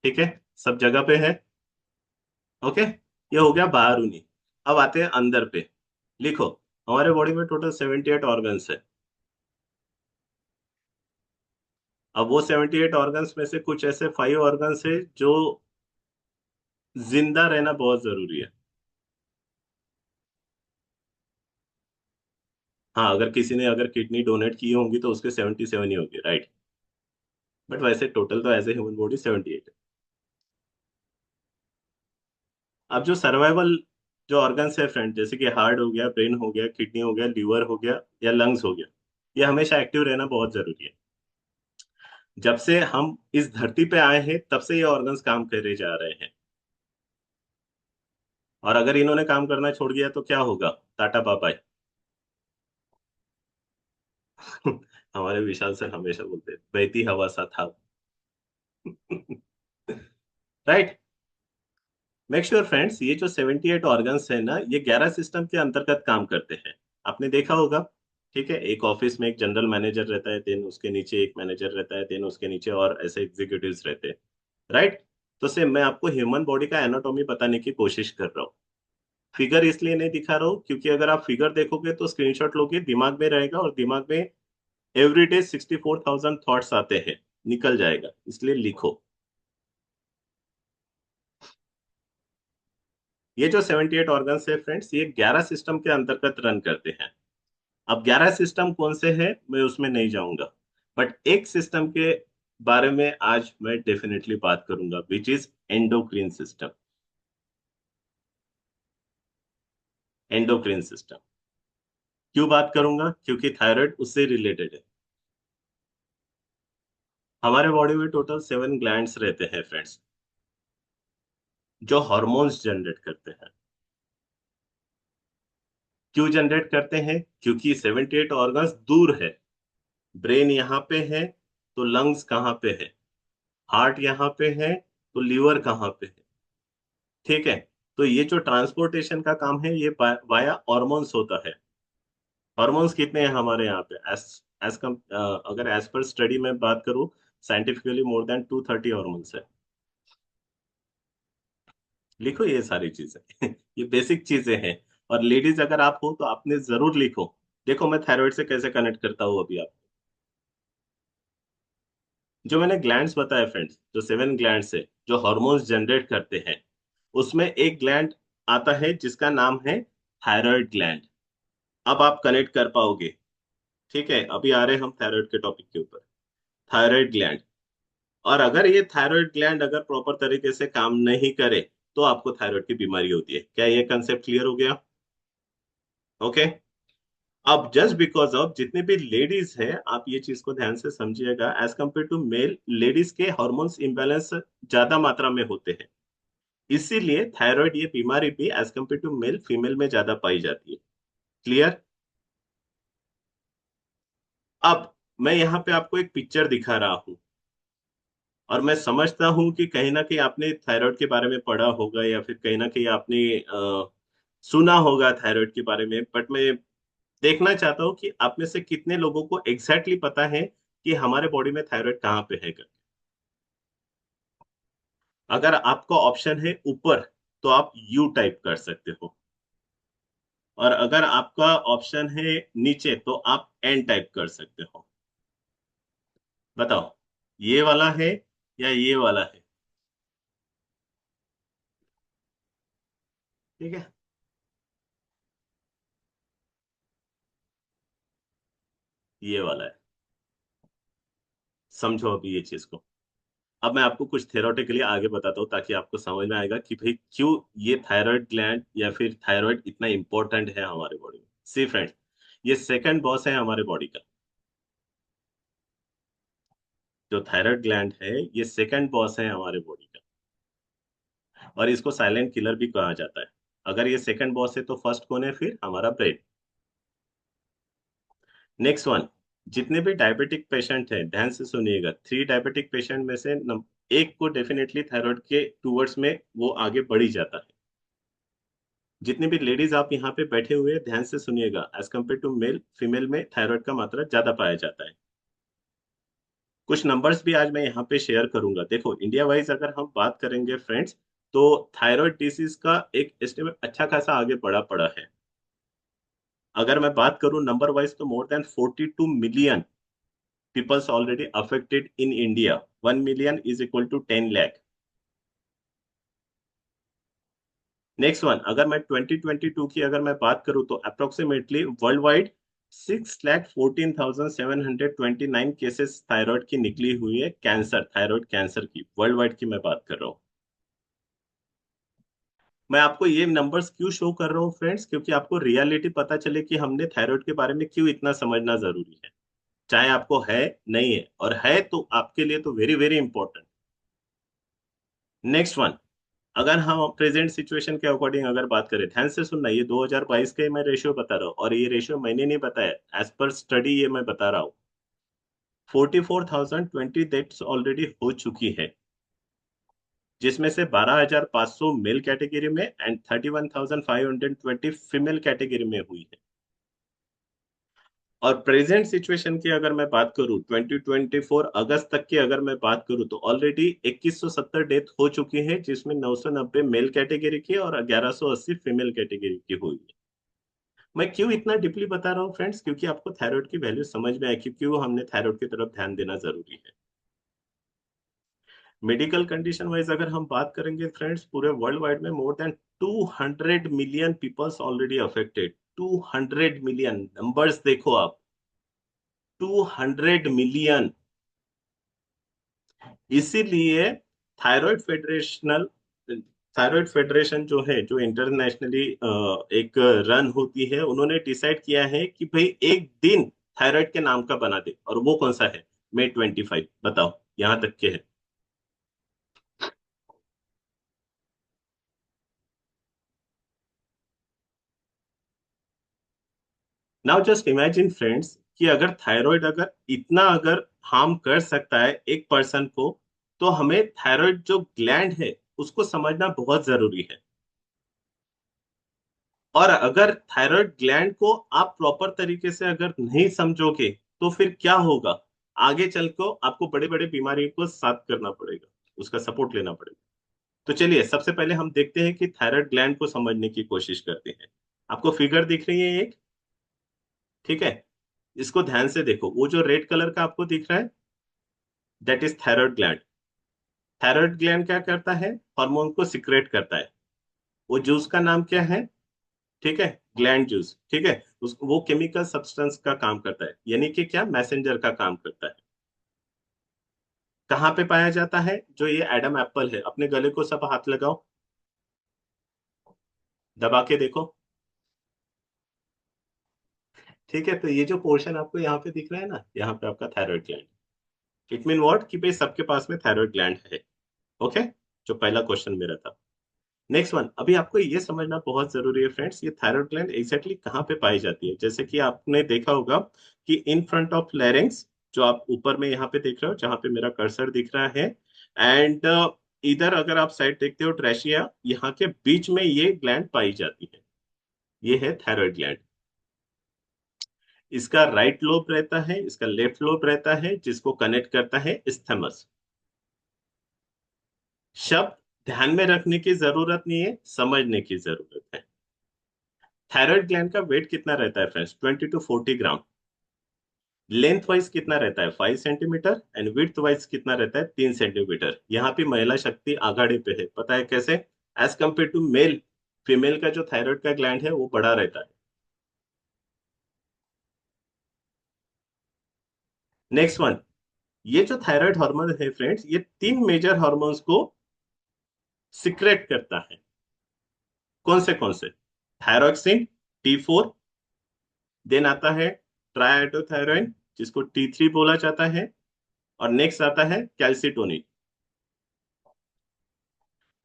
ठीक है, सब जगह पे है। ओके, ये हो गया बाहरूनी। अब आते हैं अंदर पे। लिखो, हमारे बॉडी में टोटल 78 ऑर्गन्स है। अब वो 78 ऑर्गन्स में से कुछ ऐसे 5 ऑर्गन्स है जो जिंदा रहना बहुत जरूरी है। हाँ, अगर किसी ने अगर किडनी डोनेट की होंगी तो उसके 77 ही होगी, राइट। बट वैसे टोटल तो एज ए ह्यूमन बॉडी 78 है। अब जो सर्वाइवल जो ऑर्गन्स है फ्रेंड, जैसे कि हार्ट हो गया, ब्रेन हो गया, किडनी हो गया, लीवर हो गया या लंग्स हो गया, ये हमेशा एक्टिव रहना बहुत जरूरी है। जब से हम इस धरती पे आए हैं तब से ये ऑर्गन्स काम करे जा रहे हैं। और अगर इन्होंने काम करना छोड़ दिया तो क्या होगा? Tata bye bye. हमारे विशाल सर हमेशा बोलते हैं, बहती हवा सा था। राइट। मेक श्योर फ्रेंड्स, ये जो 78 ऑर्गन्स है ना, ये 11 सिस्टम के अंतर्गत काम करते हैं। आपने देखा होगा, ठीक है, एक ऑफिस में एक जनरल मैनेजर रहता है, देन उसके नीचे एक मैनेजर रहता है, देन उसके नीचे और ऐसे एग्जीक्यूटिव्स रहते हैं। राइट। तो सेम मैं आपको ह्यूमन बॉडी का एनाटॉमी बताने की कोशिश कर रहा हूँ। फिगर इसलिए नहीं दिखा रहा हूँ क्योंकि अगर आप फिगर देखोगे तो स्क्रीनशॉट लोगे, दिमाग में रहेगा और दिमाग में एवरीडे 64,000 थॉट्स आते हैं, निकल जाएगा, इसलिए लिखो। ये जो 78 ऑर्गन्स है फ्रेंड्स, ये 11 सिस्टम के अंतर्गत रन करते हैं। अब 11 सिस्टम कौन से हैं मैं उसमें नहीं जाऊंगा, बट एक सिस्टम के बारे में आज मैं डेफिनेटली बात करूंगा, which is endocrine system. Endocrine system क्यों बात करूंगा? क्योंकि थायराइड उससे रिलेटेड है। हमारे बॉडी में टोटल 7 ग्लैंड्स रहते हैं फ्रेंड्स, जो हॉर्मोन्स जनरेट करते हैं। क्यों जनरेट करते हैं? क्योंकि 78 ऑर्गन्स दूर है। ब्रेन यहाँ पे है तो लंग्स कहाँ पे है, हार्ट यहाँ पे है तो लीवर कहाँ पे है। ठीक है, तो ये जो ट्रांसपोर्टेशन का काम है ये वाया हॉर्मोन्स होता है। हॉर्मोन्स कितने हैं हमारे यहाँ पे? एस एज कम अगर एज पर स्टडी में बात करूं, साइंटिफिकली मोर देन 230 हॉर्मोन्स है। लिखो ये सारी चीजें। ये बेसिक चीजें हैं। और लेडीज अगर आप हो तो आपने जरूर लिखो। देखो मैं थायराइड से कैसे कनेक्ट करता हूँ अभी आप। जो मैंने ग्लैंड्स बताया फ्रेंड्स, जो 7 ग्लैंड्स है जो हॉर्मोन्स जनरेट करते हैं, उसमें एक ग्लैंड आता है जिसका नाम है थायराइड ग्लैंड। अब आप कनेक्ट कर पाओगे। ठीक है, अभी आ रहे हैं हम थायराइड के टॉपिक के ऊपर। Thyroid gland. और अगर ये थायराइड ग्लैंड अगर प्रॉपर तरीके से काम नहीं करे तो आपको थायराइड की बीमारी होती है। क्या ये कंसेप्ट क्लियर हो गया? ओके। अब जस्ट बिकॉज ऑफ जितने भी लेडीज हैं, आप ये चीज को ध्यान से समझिएगा, as compare to male, ladies के हॉर्मोन्स इम्बैलेंस ज्यादा मात्रा में होते हैं। इसीलिए थायराइड ये बीमारी भी as compare to male female में ज्यादा पाई जाती है। क्लियर? अब मैं यहाँ पे आपको एक पिक्चर दिखा रहा हूँ, और मैं समझता हूँ कि कहीं ना कहीं आपने थायराइड के बारे में पढ़ा होगा या फिर कहीं ना कहीं आपने सुना होगा थायराइड के बारे में, बट मैं देखना चाहता हूँ कि आप में से कितने लोगों को एग्जैक्टली पता है कि हमारे बॉडी में थायराइड कहाँ पे है करके। अगर आपका ऑप्शन है ऊपर तो आप यू टाइप कर सकते हो, और अगर आपका ऑप्शन है नीचे तो आप एन टाइप कर सकते हो। बताओ, ये वाला है या ये वाला है? ठीक है, ये वाला है। समझो अभी ये चीज को। अब मैं आपको कुछ थेरोटिकली आगे बताता हूँ ताकि आपको समझ में आएगा कि भाई क्यों ये थायराइड ग्लैंड या फिर थायराइड इतना इंपॉर्टेंट है हमारे बॉडी में। सी फ्रेंड्स, ये सेकंड बॉस है हमारे बॉडी का। जो थायराइड ग्लैंड है ये सेकंड बॉस है हमारे बॉडी का, और इसको साइलेंट किलर भी कहा जाता है। अगर ये सेकंड बॉस है तो फर्स्ट कौन है फिर? हमारा ब्रेन। नेक्स्ट वन, जितने भी डायबिटिक पेशेंट हैं ध्यान से सुनिएगा, 3 डायबिटिक पेशेंट में से एक को डेफिनेटली थायराइड के टूवर्ड्स में वो आगे बढ़ ही जाता है। जितनी भी लेडीज आप यहाँ पे बैठे हुए हैं ध्यान से सुनिएगा, as compare to male, female में थायराइड का मात्रा ज्यादा पाया जाता है। कुछ नंबर्स भी आज मैं यहाँ पे शेयर करूंगा। देखो, इंडिया वाइज अगर हम बात करेंगे फ्रेंड्स, तो थायराइड डिसीज का एक एस्टिमेट अच्छा खासा आगे बढ़ा पड़ा है। अगर मैं बात करूं नंबर वाइज तो more than 42 million peoples already affected in India. 1 million is equal to 10 lakh. Next one, अगर मैं 2022 की अगर मैं बात करूं तो approximately world wide 6,14,729 cases thyroid की निकली हुई है, कैंसर, थायराइड कैंसर की, वर्ल्ड वाइड की मैं बात कर रहा हूं। मैं आपको ये नंबर्स क्यों शो कर रहा हूँ फ्रेंड्स? क्योंकि आपको रियलिटी पता चले कि हमने थायराइड के बारे में क्यों इतना समझना जरूरी है। चाहे आपको है, नहीं है, और है तो आपके लिए तो very very important. Next one, अगर हम प्रेजेंट सिचुएशन के अकॉर्डिंग अगर बात करें, ध्यान से सुनना, ये 2022 का ही मैं रेशियो बता रहा हूँ, और ये रेशियो मैंने नहीं बताया, एज पर स्टडी ये मैं बता रहा हूँ। 44,020 डेथ्स ऑलरेडी हो चुकी है, जिसमें से 12,500 मेल कैटेगरी में एंड 31,520 फीमेल कैटेगरी में हुई है। और प्रेजेंट सिचुएशन की अगर मैं बात करूं 2024 अगस्त तक की अगर मैं बात करूं तो ऑलरेडी 2170 डेथ हो चुकी है, जिसमें 990 मेल कैटेगरी की और 1180 फीमेल कैटेगरी की हुई है। मैं क्यों इतना डीपली बता रहा हूँ फ्रेंड्स? क्योंकि आपको थायराइड की वैल्यू समझ में आए कि क्यों हमने थायराइड की तरफ ध्यान देना जरूरी है। मेडिकल कंडीशन वाइज अगर हम बात करेंगे फ्रेंड्स, पूरे वर्ल्ड वाइड में more than 200 million peoples already affected. 200 million, numbers देखो आप, 200 मिलियन। इसीलिए थायराइड फेडरेशनल थायराइड फेडरेशन जो है, जो इंटरनेशनली एक रन होती है, उन्होंने डिसाइड किया है कि भाई एक दिन थायराइड के नाम का बना दे, और वो कौन सा है? May 25। बताओ, यहां तक के है। नाउ जस्ट इमेजिन फ्रेंड्स कि अगर थायराइड अगर इतना अगर हार्म कर सकता है एक पर्सन को, तो हमें थायराइड जो ग्लैंड है उसको समझना बहुत जरूरी है। और अगर थायराइड ग्लैंड को आप प्रॉपर तरीके से अगर नहीं समझोगे तो फिर क्या होगा? आगे चल को आपको बड़े बड़े बीमारियों को साथ करना पड़ेगा, उसका सपोर्ट लेना पड़ेगा। तो चलिए सबसे पहले हम देखते हैं कि थायराइड ग्लैंड को समझने की कोशिश करते हैं। आपको फिगर दिख रही है एक, ठीक है? इसको ध्यान से देखो, वो जो रेड कलर का आपको दिख रहा है, that is thyroid gland. Thyroid gland क्या करता है? हार्मोन को सिक्रेट करता है। वो जूस का नाम क्या है? ठीक है, ग्लैंड जूस। ठीक है, वो केमिकल सब्सटेंस का काम करता है, यानी कि क्या? मैसेंजर का काम करता है। कहाँ पे पाया जाता है? जो ये एडम एप्पल है, अपने गले को सब हाथ लगाओ, दबा के देखो। ठीक है, तो ये जो पोर्शन आपको यहाँ पे दिख रहा है ना, यहाँ पे आपका thyroid gland. It mean what? कि भाई सबके पास में थायराइड ग्लैंड है। ओके, जो पहला क्वेश्चन मेरा था। नेक्स्ट वन, अभी आपको ये समझना बहुत जरूरी है फ्रेंड्स, ये थायराइड ग्लैंड एग्जैक्टली कहाँ पे पाई जाती है। जैसे कि आपने देखा होगा कि इन फ्रंट ऑफ लैरिंग्स, जो आप ऊपर में यहाँ पे देख रहे हो, जहाँ पे मेरा कर्सर दिख रहा है, एंड इधर अगर आप साइड देखते हो ट्रेशिया, यहाँ के बीच में ये ग्लैंड पाई जाती है। ये है थायराइड ग्लैंड। इसका राइट लोब रहता है, इसका लेफ्ट लोब रहता है, जिसको कनेक्ट करता है इस्थेमस। शब्द ध्यान में रखने की जरूरत नहीं है, समझने की जरूरत है। थायराइड ग्लैंड का वेट कितना रहता है friends? 20 to 40 gram. Length wise कितना रहता है? 5 सेंटीमीटर। एंड विड्थ वाइज कितना रहता है? 3 सेंटीमीटर। यहाँ पे महिला शक्ति आगाड़े पे है, पता है कैसे? As compare to male, female का जो थायराइड का ग्लैंड है वो बड़ा रहता है। नेक्स्ट वन, ये जो थायराइड हार्मोन है फ्रेंड्स, ये 3 मेजर हार्मोन्स को सिक्रेट करता है। कौन से? थायरॉक्सिन, T4, देन आता है ट्राइआइटोथायरॉइन जिसको T3 बोला जाता है, और नेक्स्ट आता है कैल्सिटोनिन।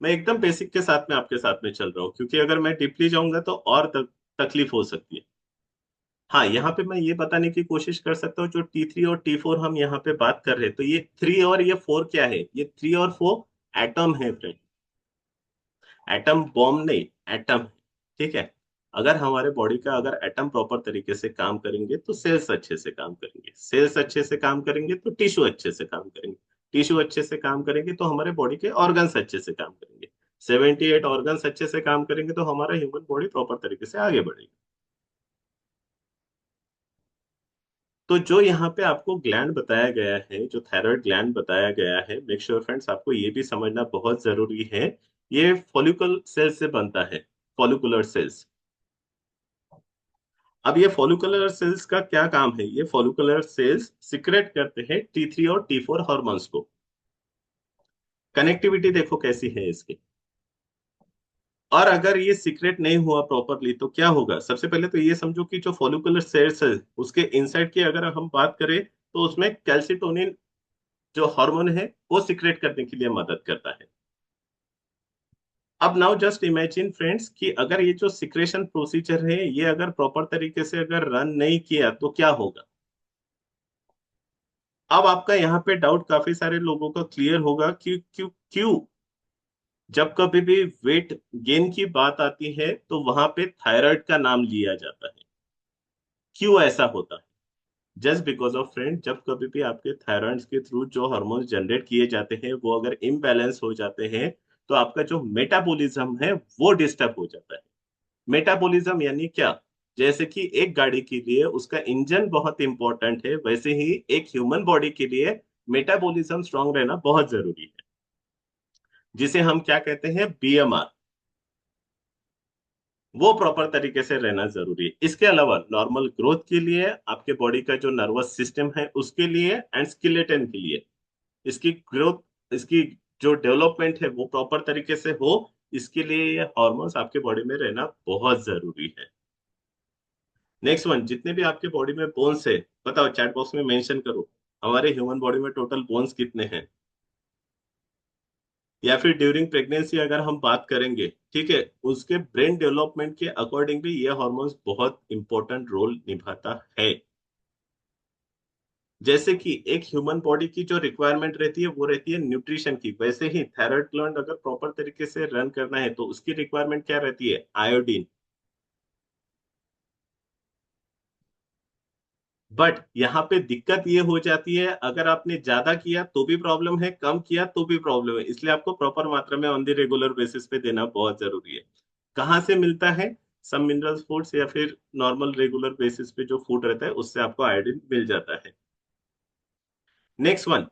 मैं एकदम बेसिक के साथ में आपके साथ में चल रहा हूं, क्योंकि अगर मैं डीपली जाऊंगा तो और तकलीफ हो सकती है। हाँ, यहाँ पे मैं ये बताने की कोशिश कर सकता हूँ, जो T3 और T4 हम यहाँ पे बात कर रहे हैं, तो ये 3 और ये 4 क्या है? ये 3 और 4 एटम है फ्रेंड। एटम बॉम्ब नहीं, एटम है। ठीक है। अगर हमारे बॉडी का अगर एटम प्रॉपर तरीके से काम करेंगे तो सेल्स अच्छे से काम करेंगे, सेल्स अच्छे से काम करेंगे तो टिश्यू अच्छे से काम करेंगे, टिश्यू अच्छे से काम करेंगे तो हमारे बॉडी के ऑर्गन्स अच्छे से काम करेंगे, 78 ऑर्गन्स अच्छे से काम करेंगे तो हमारा ह्यूमन बॉडी प्रॉपर तरीके से आगे बढ़ेगी। तो जो यहाँ पे आपको ग्लैंड बताया गया है, जो थायराइड ग्लैंड बताया गया है, मेक श्योर फ्रेंड्स आपको ये भी समझना बहुत जरूरी है, ये फॉलिकुलर सेल्स से बनता है। Follicular cells. अब ये फॉलिकुलर सेल्स का क्या काम है? ये फॉलिकुलर सेल्स सिक्रेट करते हैं T3 और T4 हार्मोन्स को। कनेक्टिविटी देखो कैसी है इसकी। और अगर ये सीक्रेट नहीं हुआ प्रॉपरली तो क्या होगा? सबसे पहले तो ये समझो कि जो फॉलिकुलर सेल्स है उसके इनसाइड की अगर हम बात करें तो उसमें कैल्सिटोनिन जो हार्मोन है वो सीक्रेट करने के लिए मदद करता है। अब नाउ जस्ट इमेजिन फ्रेंड्स कि अगर ये जो सिक्रेशन प्रोसीजर है ये अगर प्रॉपर तरीके से अगर रन नहीं किया तो क्या होगा? अब आपका यहाँ पे डाउट काफी सारे लोगों का क्लियर होगा कि क्यों क्यों जब कभी भी वेट गेन की बात आती है तो वहां पे थायराइड का नाम लिया जाता है। क्यों ऐसा होता है? जस्ट बिकॉज ऑफ फ्रेंड, जब कभी भी आपके थायराइड के थ्रू जो हार्मोन्स जनरेट किए जाते हैं वो अगर इम्बैलेंस हो जाते हैं तो आपका जो मेटाबॉलिज्म है वो डिस्टर्ब हो जाता है। मेटाबॉलिज्म यानी क्या? जैसे कि एक गाड़ी के लिए उसका इंजन बहुत इंपॉर्टेंट है, वैसे ही एक ह्यूमन बॉडी के लिए मेटाबॉलिज्म स्ट्रांग रहना बहुत जरूरी है, जिसे हम क्या कहते हैं? BMR। वो प्रॉपर तरीके से रहना जरूरी है। इसके अलावा नॉर्मल ग्रोथ के लिए, आपके बॉडी का जो नर्वस सिस्टम है उसके लिए, एंड स्केलेटन के लिए, इसकी ग्रोथ, इसकी जो डेवलपमेंट है वो प्रॉपर तरीके से हो, इसके लिए ये हार्मोन्स आपके बॉडी में रहना बहुत जरूरी है। नेक्स्ट वन, जितने भी आपके बॉडी में बोन्स है बताओ, चैट बॉक्स में मेंशन करो हमारे ह्यूमन बॉडी में टोटल बोन्स कितने हैं। या फिर ड्यूरिंग प्रेगनेंसी अगर हम बात करेंगे, ठीक है, उसके ब्रेन डेवलपमेंट के अकॉर्डिंग भी ये हार्मोन्स बहुत इंपॉर्टेंट रोल निभाता है। जैसे कि एक ह्यूमन बॉडी की जो रिक्वायरमेंट रहती है वो रहती है न्यूट्रिशन की, वैसे ही थायराइड ग्लैंड अगर प्रॉपर तरीके से रन करना है तो उसकी रिक्वायरमेंट क्या रहती है? आयोडीन। बट यहाँ पे दिक्कत ये हो जाती है, अगर आपने ज्यादा किया तो भी प्रॉब्लम है, कम किया तो भी प्रॉब्लम है, इसलिए आपको प्रॉपर मात्रा में ऑन द रेगुलर बेसिस पे देना बहुत जरूरी है। कहाँ से मिलता है? सब मिनरल्स फूड्स या फिर नॉर्मल रेगुलर बेसिस पे जो फूड रहता है उससे आपको आयोडीन मिल जाता है। नेक्स्ट वन,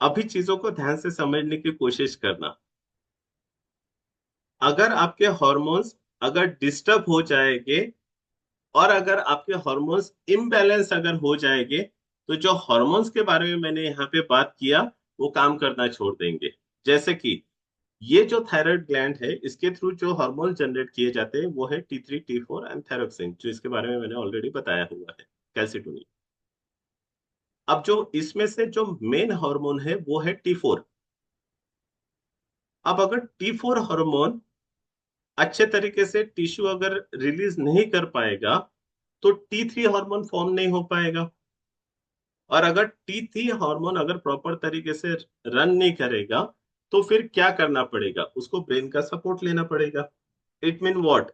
अभी चीजों को ध्यान से समझने की कोशिश करना। अगर आपके हार्मोन्स अगर डिस्टर्ब हो जाएंगे और अगर आपके हार्मोन्स इम्बैलेंस अगर हो जाएंगे तो जो हार्मोन्स के बारे में मैंने यहाँ पे बात किया वो काम करना छोड़ देंगे। जैसे कि ये जो थायराइड ग्लैंड है इसके थ्रू जो हार्मोन जनरेट किए जाते हैं वो है T3 T4 एंड थायरोक्सिन, जो इसके बारे में मैंने ऑलरेडी बताया हुआ है, कैल्सिटोनिन। अब जो इसमें से जो मेन हार्मोन है वो है T4। अब अगर T4 हार्मोन अच्छे तरीके से टिश्यू अगर रिलीज नहीं कर पाएगा तो T3 हार्मोन फॉर्म नहीं हो पाएगा, और अगर T3 हार्मोन अगर प्रॉपर तरीके से रन नहीं करेगा तो फिर क्या करना पड़ेगा? उसको ब्रेन का सपोर्ट लेना पड़ेगा। It mean what?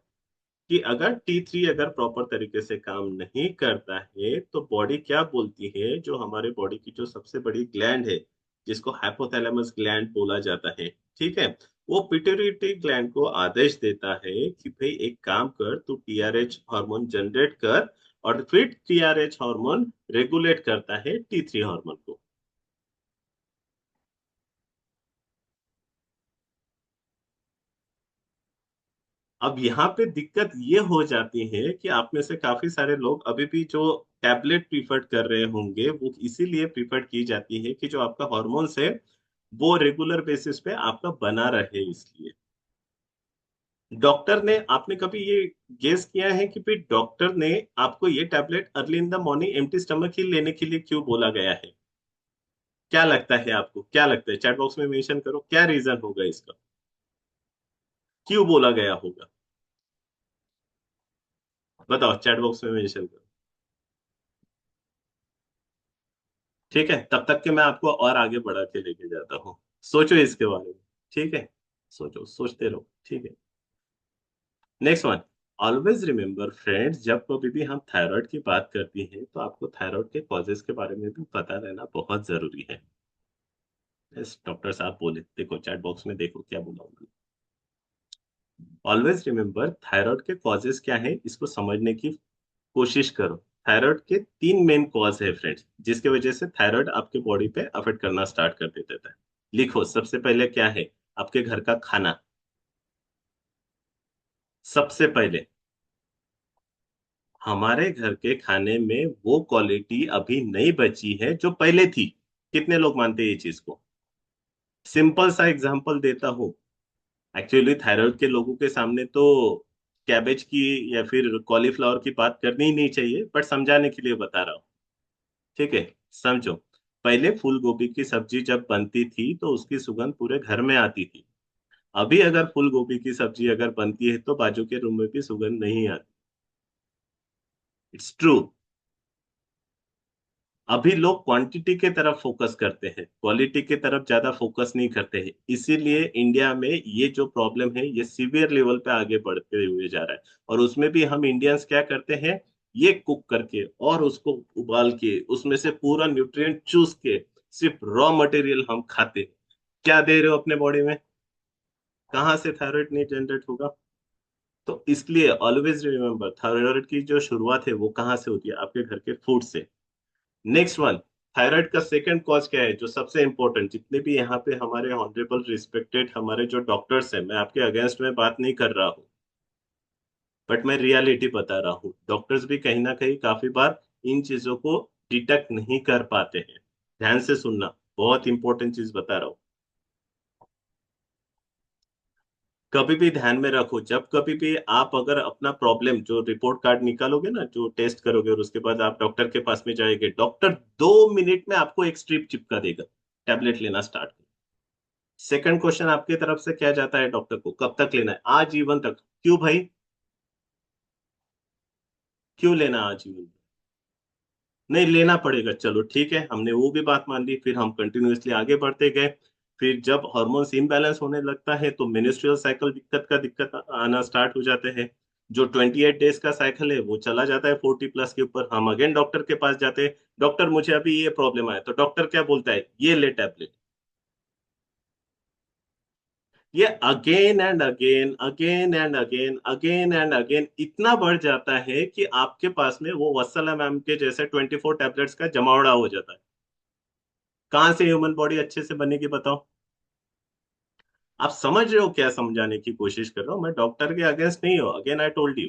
कि अगर T3 अगर प्रॉपर तरीके से काम नहीं करता है तो बॉडी क्या बोलती है, जो हमारे बॉडी की जो सबसे बड़ी ग्लैंड है जिसको हाइपोथैलेमस ग्लैंड बोला जाता है, ठीक है, वो पिट्यूटरी ग्लैंड को आदेश देता है कि भाई एक काम कर, तू TRH हार्मोन जनरेट कर, और फिर TRH हार्मोन रेगुलेट करता है T3 हार्मोन को। अब यहाँ पे दिक्कत ये हो जाती है कि आप में से काफी सारे लोग अभी भी जो टैबलेट प्रीफर कर रहे होंगे, वो इसीलिए प्रीफर की जाती है कि जो आपका हॉर्मोन्स है वो रेगुलर बेसिस पे आपका बना रहे। इसलिए डॉक्टर ने, आपने कभी ये गेस किया है कि भाई डॉक्टर ने आपको ये tablet early in the morning empty stomach ही लेने के लिए क्यों बोला गया है? क्या लगता है आपको? क्या लगता है? चैट बॉक्स में मेंशन करो, क्या रीजन होगा इसका, क्यों बोला गया होगा? बताओ, चैट बॉक्स में मेंशन करो। ठीक है, तब तक के मैं आपको और आगे बढ़ा के लेके जाता हूँ। सोचो इसके बारे में। ठीक है, सोचो, सोचते रहो। ठीक है, next one. Always remember friends, जब कभी भी हम थायराइड की बात करती हैं तो आपको थायराइड के कॉजेस के बारे में भी पता रहना बहुत जरूरी है। डॉक्टर साहब बोले, देखो चैट बॉक्स में देखो क्या बोला उन्होंने। ऑलवेज रिमेम्बर थायराइड के कॉजेस क्या है, इसको समझने की कोशिश करो। थायराइड के तीन मेन कॉज है फ्रेंड्स, जिसकी वजह से थायराइड आपके बॉडी पे अफेक्ट करना स्टार्ट कर देता है। लिखो, सबसे पहले क्या है? आपके घर का खाना। सबसे पहले हमारे घर के खाने में वो क्वालिटी अभी नहीं बची है जो पहले थी। कितने लोग मानते हैं ये चीज को? सिंपल सा एग्जांपल देता हूँ। एक्चुअली थायराइड के लोगों के सामने तो कैबेज की या फिर कॉलीफ्लावर की बात करनी ही नहीं चाहिए, बट समझाने के लिए बता रहा हूँ। ठीक है, समझो। पहले फूल गोभी की सब्जी जब बनती थी तो उसकी सुगंध पूरे घर में आती थी। अभी अगर फूल गोभी की सब्जी अगर बनती है तो बाजू के रूम में भी सुगंध नहीं आती। It's true. अभी लोग क्वांटिटी के तरफ फोकस करते हैं, क्वालिटी के तरफ ज्यादा फोकस नहीं करते हैं। इसीलिए इंडिया में ये जो प्रॉब्लम है ये सीवियर लेवल पे आगे बढ़ते हुए जा रहा है। और उसमें भी हम इंडियंस क्या करते हैं? ये कुक करके और उसको उबाल के उसमें से पूरा न्यूट्रिएंट चूस के सिर्फ रॉ मटेरियल हम खाते हैं। क्या दे रहे हो अपने बॉडी में? कहाँ से थायराइड नहीं जनरेट होगा? तो इसलिए ऑलवेज रिमेम्बर, थायराइड की जो शुरुआत है वो कहाँ से होती है? आपके घर के फूड से। Next one. थायराइड का सेकंड कॉज क्या है, जो सबसे इंपॉर्टेंट? जितने भी यहाँ पे हमारे ऑनरेबल रिस्पेक्टेड हमारे जो डॉक्टर्स हैं, मैं आपके अगेंस्ट में बात नहीं कर रहा हूँ, बट मैं रियलिटी बता रहा हूँ। डॉक्टर्स भी कहीं ना कहीं काफी बार इन चीजों को डिटेक्ट नहीं कर पाते हैं। ध्यान से सुनना, बहुत इंपॉर्टेंट चीज बता रहा हूँ। कभी भी ध्यान में रखो, जब कभी भी आप अगर अपना प्रॉब्लम जो रिपोर्ट कार्ड निकालोगे ना, जो टेस्ट करोगे और उसके बाद आप डॉक्टर के पास में जाएंगे, डॉक्टर 2 मिनट में आपको एक स्ट्रिप चिपका देगा, टैबलेट लेना स्टार्ट करो। सेकंड क्वेश्चन आपकी तरफ से क्या जाता है डॉक्टर को? कब तक लेना है? आजीवन तक। क्यों भाई? क्यों लेना आजीवन? नहीं लेना पड़ेगा, चलो ठीक है, हमने वो भी बात मान ली। फिर हम कंटिन्यूअसली आगे बढ़ते गए। फिर जब हार्मोन्स इम्बैलेंस होने लगता है तो मेंस्ट्रुअल साइकिल दिक्कत आना स्टार्ट हो जाते हैं। जो 28 डेज का साइकिल है वो चला जाता है 40+ के ऊपर। हम अगेन डॉक्टर के पास जाते हैं, डॉक्टर मुझे अभी ये प्रॉब्लम आया, तो डॉक्टर क्या बोलता है? ये ले टैबलेट। ये again and again, again and again, again and again इतना बढ़ जाता है कि आपके पास में वो वत्सला मैम के जैसे 24 टैबलेट्स का जमावड़ा हो जाता है। कहाँ से ह्यूमन बॉडी अच्छे से बनेगी बताओ? आप समझ रहे हो क्या समझाने की कोशिश कर रहा हूँ? मैं डॉक्टर के अगेंस्ट नहीं हूँ, again I told you,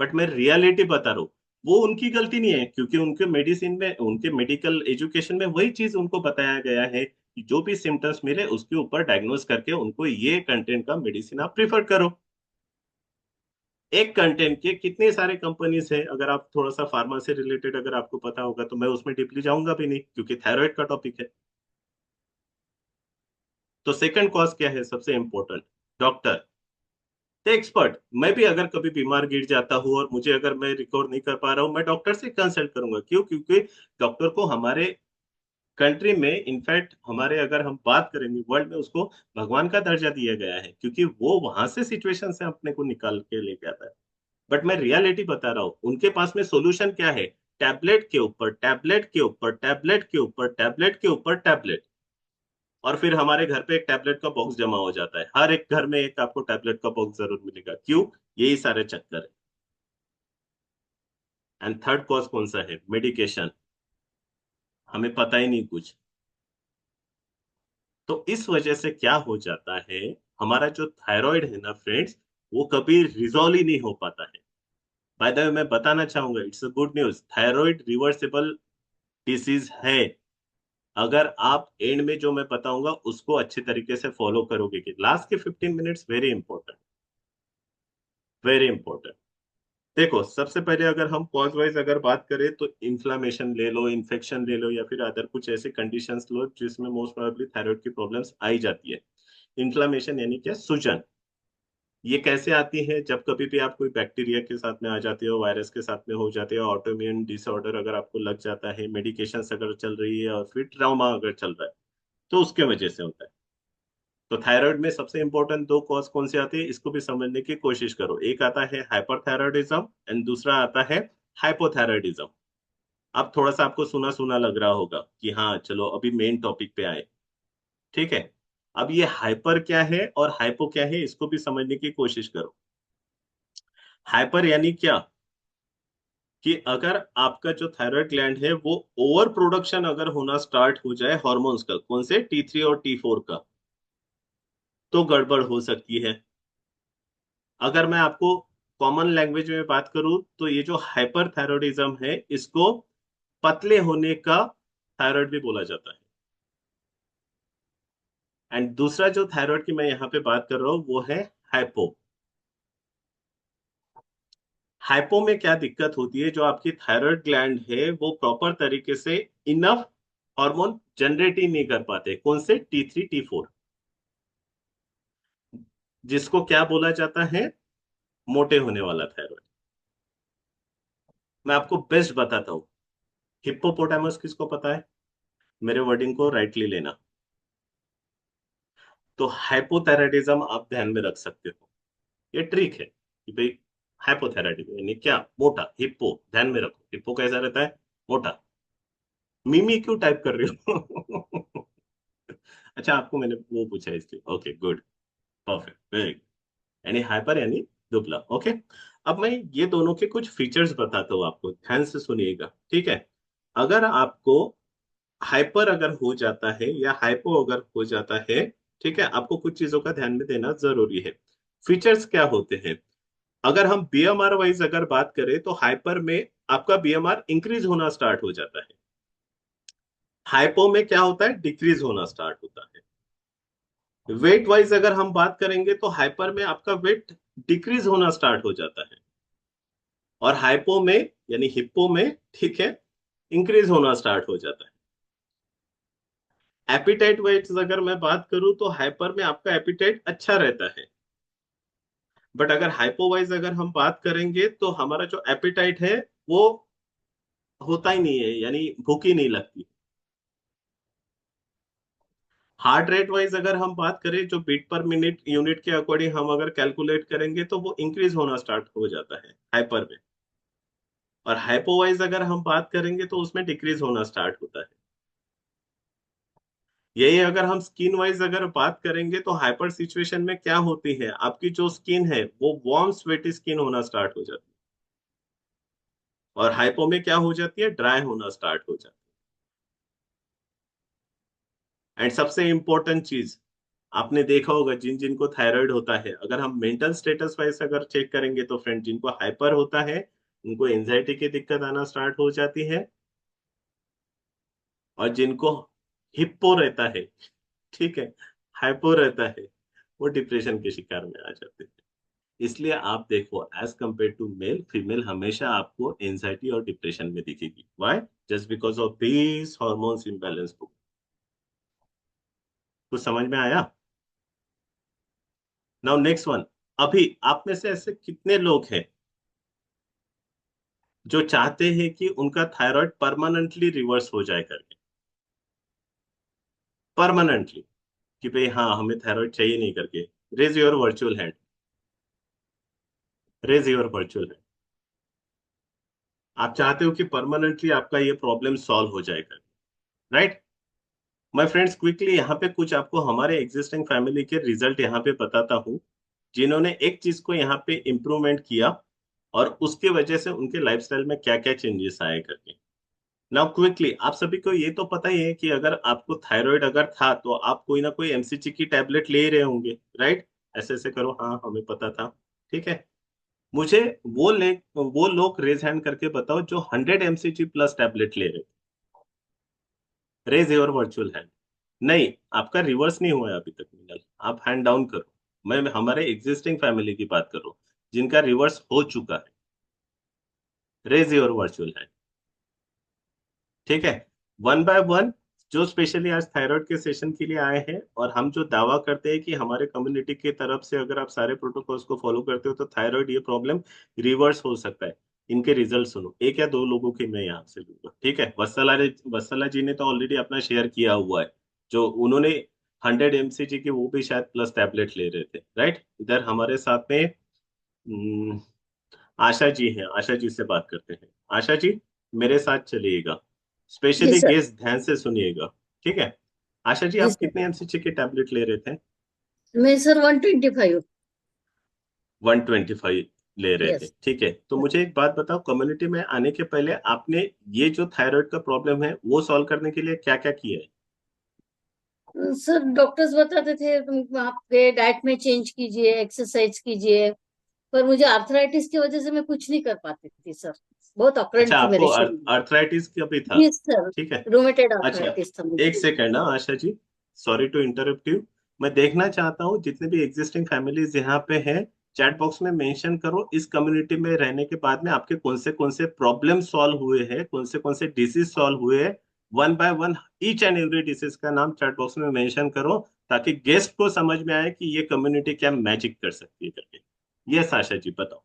but मैं रियलिटी बता रहा हूँ। वो उनकी गलती नहीं है, क्योंकि उनके मेडिसिन में, उनके मेडिकल एजुकेशन में वही चीज उनको बताया गया है कि जो भी सिम्टम्स मिले उसके ऊपर डायग्नोस करके उनको ये कंटेंट का मेडिसिन आप प्रिफर करो। एक कंटेंट के कितने सारे कंपनीज है, अगर आप थोड़ा सा फार्मा से रिलेटेड अगर आपको पता होगा तो मैं उसमें डीपली जाऊंगा भी नहीं, क्योंकि थायराइड का टॉपिक है। तो सेकंड कॉज क्या है सबसे इंपॉर्टेंट? Doctor, expert. मैं भी अगर कभी बीमार गिर जाता हूँ और मुझे अगर मैं रिकवर नहीं कर पा रहा हूँ, मैं डॉक्टर से कंसल्ट करूंगा। क्यों? क्योंकि डॉक्टर को हमारे कंट्री में, इनफैक्ट हमारे अगर हम बात करेंगे वर्ल्ड में, उसको भगवान का दर्जा दिया गया है, क्योंकि वो वहां से सिचुएशन से अपने को निकाल के लेके आता है। बट मैं रियलिटी बता रहा हूँ, उनके पास में सोल्यूशन क्या है? टैबलेट के ऊपर टैबलेट के ऊपर टैबलेट के ऊपर टैबलेट के ऊपर टैबलेट। और फिर हमारे घर पे एक टैबलेट का बॉक्स जमा हो जाता है, हर एक घर में एक आपको टैबलेट का बॉक्स जरूर मिलेगा। क्यों? यही सारे चक्कर है। एंड थर्ड कॉज कौन सा है? मेडिकेशन। हमें पता ही नहीं कुछ। तो इस वजह से क्या हो जाता है, हमारा जो थायराइड है ना फ्रेंड्स, वो कभी रिजॉल्व ही नहीं हो पाता है। बाय द वे मैं बताना चाहूंगा, it's a good news, thyroid reversible disease है। अगर आप एंड में जो मैं बताऊंगा उसको अच्छे तरीके से फॉलो करोगे। कि लास्ट के 15 minutes very important, very important. देखो, सबसे पहले अगर हम कॉज वाइज अगर बात करें तो इन्फ्लामेशन ले लो, इन्फेक्शन ले लो, या फिर अदर कुछ ऐसे कंडीशंस लो जिसमें मोस्ट प्रोबेबली थायराइड की प्रॉब्लम्स आई जाती है। इन्फ्लामेशन यानी क्या? सूजन। ये कैसे आती है? जब कभी भी आप कोई बैक्टीरिया के साथ में आ जाते हो, वायरस के साथ में हो जाते हो, ऑटोइम्यून डिसऑर्डर अगर आपको लग जाता है, मेडिकेशन अगर चल रही है, और फिर ट्रामा अगर चल रहा है, तो उसके वजह से होता है। तो थायराइड में सबसे इंपॉर्टेंट दो कॉज कौन से आते हैं, इसको भी समझने की कोशिश करो। एक आता है हाइपरथायराइडिज्म एंड दूसरा आता है हाइपोथायराइडिज्म। अब थोड़ा सा आपको सुना सुना लग रहा होगा कि हाँ चलो अभी मेन टॉपिक पे आए। ठीक है, अब ये हाइपर क्या है और हाइपो क्या है, इसको भी समझने की कोशिश करो। हाइपर यानी क्या? कि अगर आपका जो थायराइड ग्लैंड है वो ओवर प्रोडक्शन अगर होना स्टार्ट हो जाए हार्मोन्स का, कौन से? T3 और T4 का, तो गड़बड़ हो सकती है। अगर मैं आपको कॉमन लैंग्वेज में बात करूं तो ये जो हाइपरथायरॉयडिज्म है इसको पतले होने का थायराइड भी बोला जाता है। एंड दूसरा जो थायराइड की मैं यहाँ पे बात कर रहा हूँ वो है हाइपो। हाइपो में क्या दिक्कत होती है? जो आपकी थायराइड ग्लैंड है वो प्रॉपर तरीके से इनफ हार्मोन जनरेट ही नहीं कर पाते। कौन से? T3 T4, जिसको क्या बोला जाता है? मोटे होने वाला थायराइड। मैं आपको बेस्ट बताता हूँ, हिप्पोपोटामस किसको पता है? मेरे वर्डिंग को राइटली लेना। तो हाइपोथायराइडिज्म आप ध्यान में रख सकते हो। ये ट्रिक है कि भाई हाइपोथायराइडिज्म यानी क्या? मोटा। हिप्पो ध्यान में रखो, हिप्पो कैसा रहता है? मोटा। मिमी क्यों टाइप कर रही हो? अच्छा, आपको मैंने वो पूछा इसलिए। Okay, good, perfect, very good. यानी हाइपर यानी दुबला। ओके, अब मैं ये दोनों के कुछ फीचर्स बताता हूँ आपको, ध्यान से सुनिएगा। ठीक है, अगर आपको हाइपर अगर हो जाता है या हाइपो अगर हो जाता है, ठीक है, आपको कुछ चीजों का ध्यान में देना जरूरी है। फीचर्स क्या होते हैं? अगर हम बीएमआर वाइज अगर बात करें तो हाइपर में आपका बीएमआर इंक्रीज होना स्टार्ट हो जाता है। हाइपो में क्या होता है? डिक्रीज होना स्टार्ट होता है। वेट वाइज अगर हम बात करेंगे तो हाइपर में आपका वेट डिक्रीज होना स्टार्ट हो जाता है, और हाइपो में यानी हिप्पो में, ठीक है, इंक्रीज होना स्टार्ट हो जाता है। एपिटाइट वाइज अगर मैं बात करूं तो हाइपर में आपका एपिटाइट अच्छा रहता है, बट अगर हाइपोवाइज अगर हम बात करेंगे तो हमारा जो एपिटाइट है वो होता ही नहीं है, यानी भूख ही नहीं लगती। हार्ट रेट वाइज अगर हम बात करें, जो बीट पर मिनट यूनिट के अकॉर्डिंग हम अगर कैलकुलेट करेंगे तो वो इंक्रीज होना स्टार्ट हो जाता है हाइपर में, और हाइपोवाइज अगर हम बात करेंगे तो उसमें डिक्रीज होना स्टार्ट होता है। यही अगर हम स्किन वाइज अगर बात करेंगे तो हाइपर सिचुएशन में क्या होती है, आपकी जो स्किन है वो वार्म स्वेटी स्किन होना स्टार्ट हो जाती है, और हाइपो में क्या हो जाती है? ड्राई होना स्टार्ट हो जाती है। एंड सबसे इंपॉर्टेंट चीज, आपने देखा होगा जिन जिनको थायराइड होता है, अगर हम मेंटल स्टेटस वाइज अगर चेक करेंगे तो फ्रेंड, जिनको हाइपर होता है उनको एंजाइटी की दिक्कत आना स्टार्ट हो जाती है, और जिनको हिप्पो रहता है, ठीक है, हाइपो रहता है, वो डिप्रेशन के शिकार में आ जाते हैं। इसलिए आप देखो, as compare to male, female हमेशा आपको एंजाइटी और डिप्रेशन में दिखेगी। Why? Just because of this hormones imbalance. कुछ समझ में आया? Now next one. अभी आप में से ऐसे कितने लोग हैं जो चाहते हैं कि उनका थायराइड परमानेंटली रिवर्स हो जाए करके? परमानेंटली, कि भाई हाँ हमें थायराइड चाहिए नहीं करके। Raise your virtual hand, raise your virtual hand. आप चाहते हो कि परमानेंटली आपका ये प्रॉब्लम सॉल्व हो जाए करके, राइट? माय फ्रेंड्स, क्विकली यहाँ पे कुछ आपको हमारे एग्जिस्टिंग फैमिली के रिजल्ट यहाँ पे बताता हूँ, जिन्होंने एक चीज को यहाँ पे इम्प्रूवमेंट किया और उसके वजह से उनके लाइफस्टाइल में क्या क्या चेंजेस आए करके। नाउ क्विकली, आप सभी को ये तो पता ही है कि अगर आपको थायराइड अगर था तो आप कोई ना कोई एमसीजी की टैबलेट ले रहे होंगे, राइट? ऐसे ऐसे करो, हाँ हमें पता था। ठीक है, मुझे वो लोग रेज हैंड करके बताओ जो 100 mcg प्लस टैबलेट ले रहे थे। Raise your virtual hand. नहीं, आपका रिवर्स नहीं हुआ है अभी तक मिनल, आप हैंड डाउन करो। मैं हमारे एग्जिस्टिंग फैमिली की बात कर रहा हूँ जिनका रिवर्स हो चुका है। Raise your virtual hand. ठीक है, वन बाय वन जो स्पेशली आज थायराइड के सेशन के लिए आए हैं, और हम जो दावा करते हैं कि हमारे कम्युनिटी की तरफ से अगर आप सारे प्रोटोकॉल्स को फॉलो करते हो तो थायराइड ये प्रॉब्लम रिवर्स हो सकता है। इनके रिजल्ट सुनो, एक या दो लोगों के मैं यहाँ से लूंगा। ठीक है, वत्सला जी ने तो ऑलरेडी अपना शेयर किया हुआ है, जो उन्होंने 100 mcg की वो भी शायद प्लस टैबलेट ले रहे थे, राइट। इधर हमारे साथ में आशा जी हैं, आशा जी से बात करते हैं। आशा जी मेरे साथ चलिएगा, जी स्पेशली सर। केस ध्यान से सुनिएगा। ठीक है, आशा जी जी आप सर। कितने एमसीजी के टैबलेट ले रहे थे? मैं सर 125। 125 ले रहे थे, यस ठीक है। तो मुझे एक बात बताओ, कम्युनिटी में आने के पहले आपने ये जो थायराइड का प्रॉब्लम है वो सॉल्व करने के लिए क्या क्या किया है? सर, डॉक्टर्स बताते थे तुम आपके डाइट में चेंज कीजिए, एक्सरसाइज कीजिए, पर मुझे आर्थराइटिस की वजह से मैं कुछ नहीं कर पाती थी सर। बहुत अच्छा, अकड़न थी आपको मेरे शरीर में। अर्थराइटिस का भी था? जी सर, ठीक है, रोमेटेड अच्छा, आर्थराइटिस था एक मुझे। सेकेंड ना Asha ji, sorry to interrupt you. मैं देखना चाहता हूँ जितने भी एग्जिस्टिंग फैमिलीज यहाँ पे हैं, चैट बॉक्स में मेंशन करो इस कम्युनिटी में रहने के बाद में आपके कौन से प्रॉब्लम सॉल्व हुए हैं, कौन से डिसीज सॉल्व हुए हैं। One by one each and every disease का नाम चैट बॉक्स में मेंशन करो, ताकि गेस्ट को समझ में आए कि ये कम्युनिटी क्या मैजिक कर सकती है करके। यस आशा जी बताओ।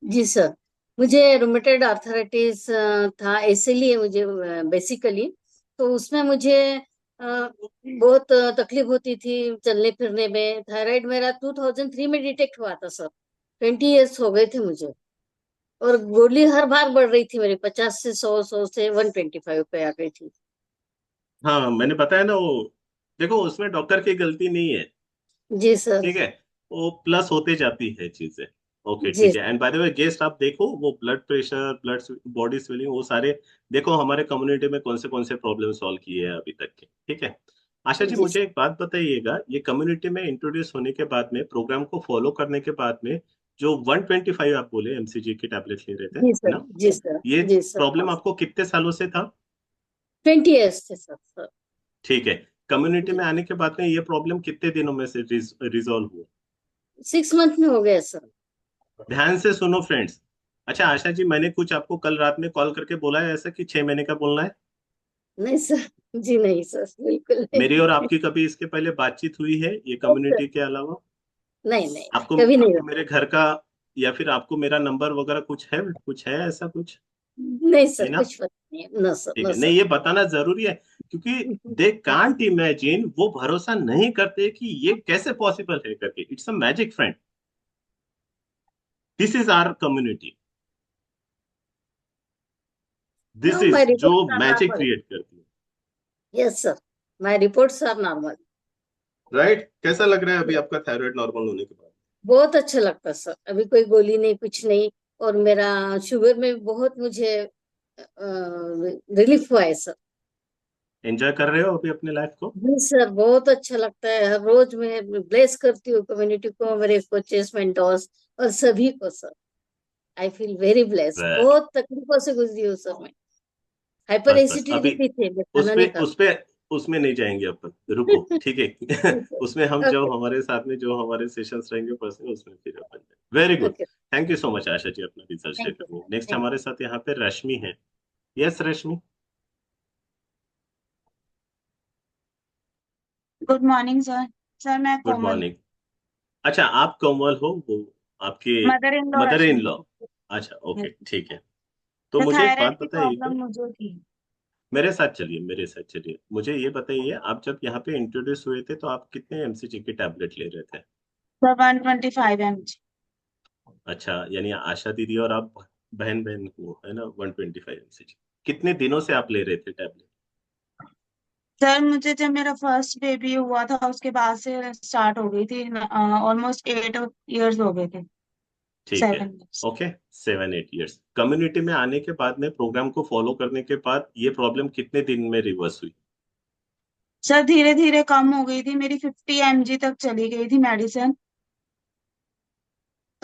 जी सर, मुझे रोमेटेड आर्थराइटिस था, इसलिए मुझे बेसिकली तो उसमें मुझे बहुत तकलीफ होती थी चलने फिरने में। थायराइड मेरा 2003 में डिटेक्ट हुआ था सर। 20 इयर्स हो गए थे मुझे, और गोली हर बार बढ़ रही थी मेरी, 50 से 100, 100 से 125 पे आ गई थी। हाँ मैंने बताया ना वो, देखो उसमें डॉक्टर की गलती नहीं है। जी सर। ठीक है, वो प्लस होते जाती है चीजें। ओके जी ठीक है, and bye the way guest आप देखो वो blood pressure, blood body swelling, वो सारे देखो हमारे कम्युनिटी में कौन से प्रॉब्लम सॉल्व किए हैं अभी तक के। ठीक है, आशा जी जी मुझे एक बात बताइएगा, ये कम्युनिटी में इंट्रोड्यूस होने के बाद में, प्रोग्राम को फॉलो करने के बाद में, जो 125 आप बोले एमसीजी की टैबलेट ले रहे थे, जी है सर। ना, जी सर। ये जी सर। प्रॉब्लम आपको कितने सालों से था? 20 इयर्स थे सर। ठीक है, कम्युनिटी जी, में आने के बाद में ये प्रॉब्लम कितने दिनों में से रिजॉल्व हुआ? 6 मंथ में हो गया सर। ध्यान से सुनो फ्रेंड्स। अच्छा आशा जी, मैंने कुछ आपको कल रात में कॉल करके बोला है ऐसा कि 6 महीने का बोलना है? नहीं सर। जी नहीं सर, बिल्कुल मेरी और नहीं। आपकी कभी इसके पहले बातचीत हुई है ये नहीं सर, कम्युनिटी के अलावा? नहीं नहीं, आपको कभी नहीं आपको हुआ। मेरे घर का या फिर आपको मेरा नंबर वगैरह कुछ है ऐसा कुछ? नहीं नहीं सर, ना? कुछ पता नहीं है। न सर, ठीक न है, नहीं सर। ये बताना जरूरी है, क्योंकि दे कांट इमेजिन, वो भरोसा नहीं करते कि ये कैसे पॉसिबल है करके। It's a magic friend, this is our community, this no, my is जो reports are magic normal. Create करती है। Yes sir, my reports are normal. Right, कैसा लग रहा है अभी आपका थायराइड नॉर्मल होने के बाद? बहुत अच्छा लगता है सर, अभी कोई गोली नहीं, कुछ नहीं। और मेरा शुगर में बहुत मुझे रिलीफ हुआ है सर। एंजॉय कर रहे हो अभी अपने लाइफ को? जी सर, बहुत अच्छा लगता है। हर रोज मैं ब्लेस करती हूँ कम्युनिटी को, मेरे कोचेस, मेंटोर्स और सभी को sir. I feel very blessed. Very, बहुत तकलीफों से गुजरी हूँ सर मैं। हाइपर बस अभी एसिडिटी थी, मैं उस खाना पे नहीं उस पे उसमें नहीं जाएंगे अपन, रुको ठीक है। खाता। उसमें हम जो ओके। हमारे साथ में जो हमारे सेशंस रहेंगे पर्सनल, उसमें फिर अपन। Very good, okay. Thank you so much Asha ji अपना रिजल्ट शेयर थैंक यू करने। सर। नेक्स्ट थैंक हमारे साथ यहाँ पे रश्मि है। Yes Rashmi, good morning sir. Sir मैं गुड कोमल, मॉर्निंग। अच्छा आप कोमल हो, वो आपके mother in law mother in Rashmi. Law? अच्छा Yes. ओके ठीक है। तो तो मुझे एक थायराइड बात की बताइएगा, प्रॉब्लम मुझे थी। मेरे साथ चलिए, मुझे ये बताइए, आप जब यहाँ पे इंट्रोड्यूस हुए थे तो आप कितने एमसीजी की टैबलेट ले रहे थे? Sir 125 mg। अच्छा, यानी आशा दीदी और आप बहन बहन हो, है ना, 125 mcg। कितने दिनों से आप ले रहे थे टैबलेट? सर मुझे जब मेरा फर्स्ट बेबी हुआ था उसके बाद से स्टार्ट हो गई थी। ऑलमोस्ट 8 इयर्स हो गए थे। ठीक है, 7 years। Okay, 7-8 years. कम्युनिटी में आने के बाद में, प्रोग्राम को फॉलो करने के बाद, ये प्रॉब्लम कितने दिन में रिवर्स हुई? सर धीरे धीरे कम हो गई थी, मेरी 50 mg तक चली गई थी मेडिसिन।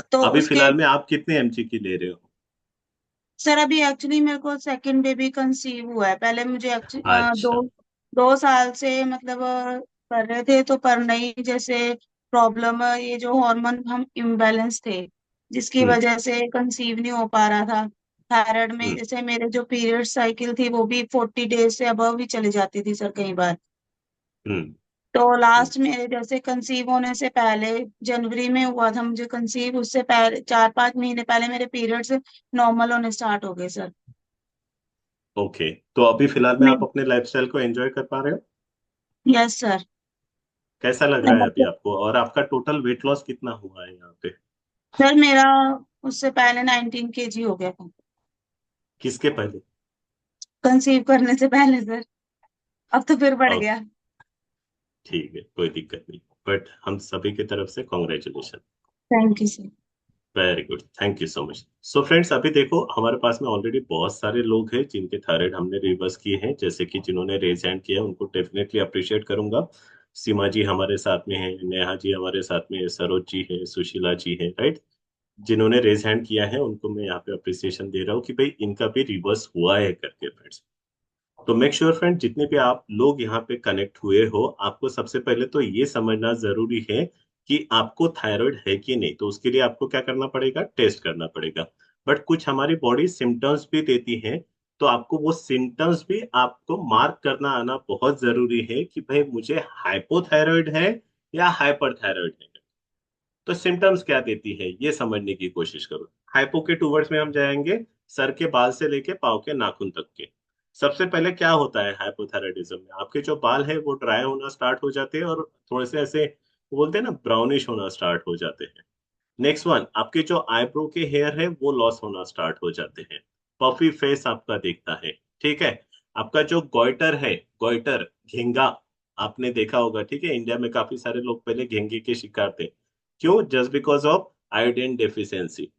तो अभी उसके फिलहाल में आप कितने एमजी की ले रहे हो? सर अभी एक्चुअली मेरे को सेकंड बेबी कंसीव हुआ है। पहले मुझे अच्छा। 2 साल से मतलब कर रहे थे, तो पर नहीं, जैसे प्रॉब्लम ये जो हार्मोन हम इम्बैलेंस थे, जिसकी हम्म। वजह से कंसीव नहीं हो पा रहा था। थायराइड में हम्म। जैसे मेरे जो पीरियड साइकिल थी वो भी 40 डेज से अबव ही चली जाती थी सर कई बार। हम्म। तो हम्म। लास्ट में जैसे कंसीव होने से पहले, जनवरी में हुआ था मुझे कंसीव, उससे पहले 4-5 महीने पहले मेरे पीरियड्स नॉर्मल होने स्टार्ट हो गए सर। ओके, तो अभी फिलहाल में आप अपने लाइफस्टाइल को एंजॉय कर पा रहे हो? Yes sir. कैसा लग रहा है अभी आपको, और आपका टोटल वेट लॉस कितना हुआ है यहाँ पे? सर मेरा उससे पहले 19 kg हो गया था, किसके पहले? कंसीव करने से पहले सर। अब तो फिर बढ़ ओके, गया। ठीक है, कोई दिक्कत नहीं, बट हम सभी की तरफ से congratulation. Thank you sir. Very good, thank you so much. So friends, अभी देखो हमारे पास में ऑलरेडी बहुत सारे लोग हैं जिनके थायराइड हमने रिवर्स किए हैं, जैसे कि जिन्होंने रेज हैंड किया उनको डेफिनेटली अप्रिशिएट करूंगा। सीमा जी हमारे साथ में है, नेहा जी हमारे साथ में है, सरोज जी है, सुशीला जी है, राइट। जिन्होंने रेज हैंड किया है उनको मैं यहाँ पे अप्रिसिएशन दे रहा हूँ कि भाई इनका भी रिवर्स हुआ है करके फ्रेंड्स। तो मेक श्योर फ्रेंड, जितने भी आप लोग यहाँ पे कनेक्ट हुए हो, आपको सबसे पहले तो ये समझना जरूरी है कि आपको थायराइड है कि नहीं। तो उसके लिए आपको क्या करना पड़ेगा, टेस्ट करना पड़ेगा। बट कुछ हमारी बॉडी सिम्टम्स भी देती है, तो आपको वो सिम्टम्स भी आपको मार्क करना आना बहुत जरूरी है कि भाई मुझे हाइपोथायराइड है या हाइपरथायराइड है। तो सिम्टम्स क्या देती है ये समझने की कोशिश करो। हाइपो के टूवर्ड्स में हम जाएंगे सर के बाल से लेके पाँव के नाखून तक के। सबसे पहले क्या होता है हाइपोथायराइडिज्म में, आपके जो बाल है वो ड्राई होना स्टार्ट हो जाते हैं और थोड़े से ऐसे बोलते हैं ना ब्राउनिश होना स्टार्ट हो जाते हैं। नेक्स्ट वन, आपके जो आईब्रो के हेयर है वो लॉस होना स्टार्ट हो जाते हैं। पफी फेस आपका दिखता है, ठीक है। आपका जो गोइटर है, गोइटर घेंगा, आपने देखा होगा, ठीक है। इंडिया में काफी सारे लोग पहले घेंगे के शिकार थे। क्यों? Just because of iodine deficiency.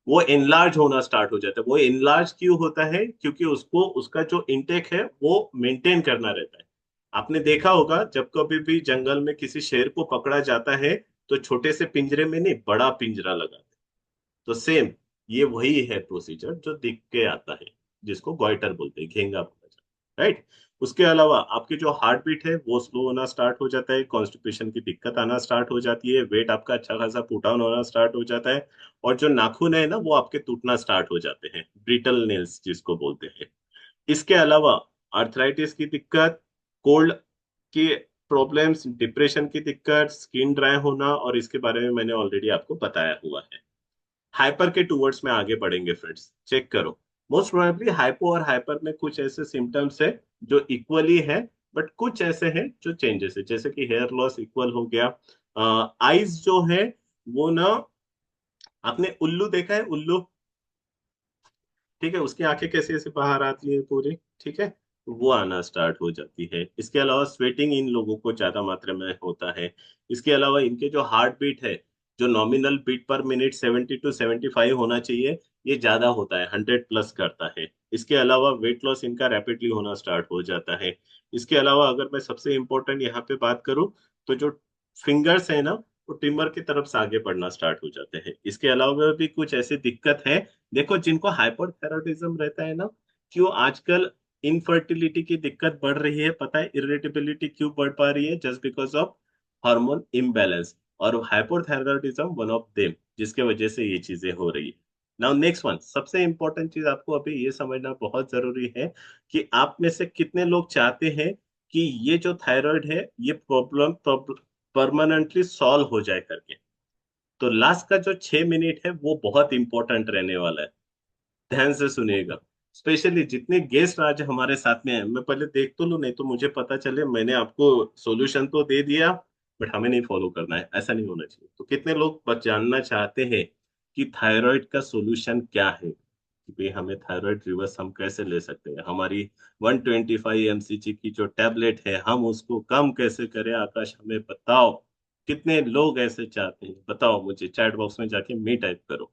वो इनलार्ज होना स्टार्ट हो जाता है। वो इनलार्ज क्यों होता है? क्योंकि उसको उसका जो इंटेक है वो मेंटेन करना रहता है। आपने देखा होगा जब कभी भी जंगल में किसी शेर को पकड़ा जाता है तो छोटे से पिंजरे में नहीं, बड़ा पिंजरा लगाते हैं। तो सेम ये वही है प्रोसीजर जो दिख के आता है, जिसको गॉइटर बोलते हैं, घेंगा बोला जाता है, राइट। उसके अलावा आपकी जो हार्ट बीट है वो स्लो होना स्टार्ट हो जाता है, कॉन्स्टिपेशन की दिक्कत आना स्टार्ट हो जाती है, वेट आपका अच्छा खासा पुट डाउन होना स्टार्ट हो जाता है, और जो नाखून है ना वो आपके टूटना स्टार्ट हो जाते हैं, ब्रिटल नेल्स जिसको बोलते हैं। इसके अलावा आर्थराइटिस की दिक्कत, कोल्ड की प्रॉब्लम्स, डिप्रेशन की दिक्कत, स्किन ड्राई होना, और इसके बारे में मैंने ऑलरेडी आपको बताया हुआ है। हाइपर के टूवर्ड्स में आगे बढ़ेंगे फ्रेंड्स, चेक करो। मोस्ट प्रोबेबली हाइपो और हाइपर में कुछ ऐसे सिम्टम्स है जो इक्वली है, बट कुछ ऐसे हैं जो चेंजेस है, जैसे कि हेयर लॉस इक्वल हो गया। आईज जो है वो ना, आपने उल्लू देखा है, उल्लू, ठीक है, उसकी आंखें कैसे ऐसे बाहर आती है पूरी, ठीक है, तो वो आना स्टार्ट हो जाती है। इसके अलावा स्वेटिंग इन लोगों को ज्यादा मात्रा में होता है। इसके अलावा इनके जो हार्ट बीट है, जो nominal beat per minute 70 to 75 होना चाहिए, ये ज्यादा होता है, 100+ करता है। इसके अलावा वेट लॉस इनका रैपिडली होना स्टार्ट हो जाता है। इसके अलावा अगर मैं सबसे इम्पोर्टेंट यहाँ पे बात करूँ, तो जो फिंगर्स है ना वो टिम्बर की तरफ से आगे बढ़ना स्टार्ट हो जाते हैं। इसके अलावा भी कुछ ऐसी दिक्कत है, देखो जिनको हाइपरथायराइडिज्म रहता है ना, क्यों आजकल इनफर्टिलिटी की दिक्कत बढ़ रही है पता है? इरिटेबिलिटी क्यों बढ़ पा रही है? Just because of hormone imbalance, और हाइपोथायराइडिज्म वन ऑफ देम जिसके वजह से ये चीजें हो रही है। नाउ नेक्स्ट वन, सबसे इंपॉर्टेंट चीज आपको अभी ये समझना बहुत जरूरी है कि आप में से कितने लोग चाहते हैं कि ये जो थायराइड है ये प्रॉब्लम परमानेंटली सॉल्व हो जाए करके। तो लास्ट का जो 6 मिनट है वो बहुत इंपॉर्टेंट रहने वाला है, ध्यान से सुनिएगा। स्पेशली जितने गेस्ट आज हमारे साथ में हैं, मैं पहले देख तो लूं, नहीं तो मुझे पता चले मैंने आपको सॉल्यूशन तो दे दिया बट हमें नहीं फॉलो करना है, ऐसा नहीं होना चाहिए। तो कितने लोग बस जानना चाहते हैं कि थायराइड का सॉल्यूशन क्या है, कि भाई हमें थायराइड रिवर्स हम कैसे ले सकते हैं, हमारी 125 mcg की जो टैबलेट है हम उसको कम कैसे करें, आकाश हमें बताओ। कितने लोग ऐसे चाहते हैं बताओ मुझे, चैट बॉक्स में जाके मी टाइप करो।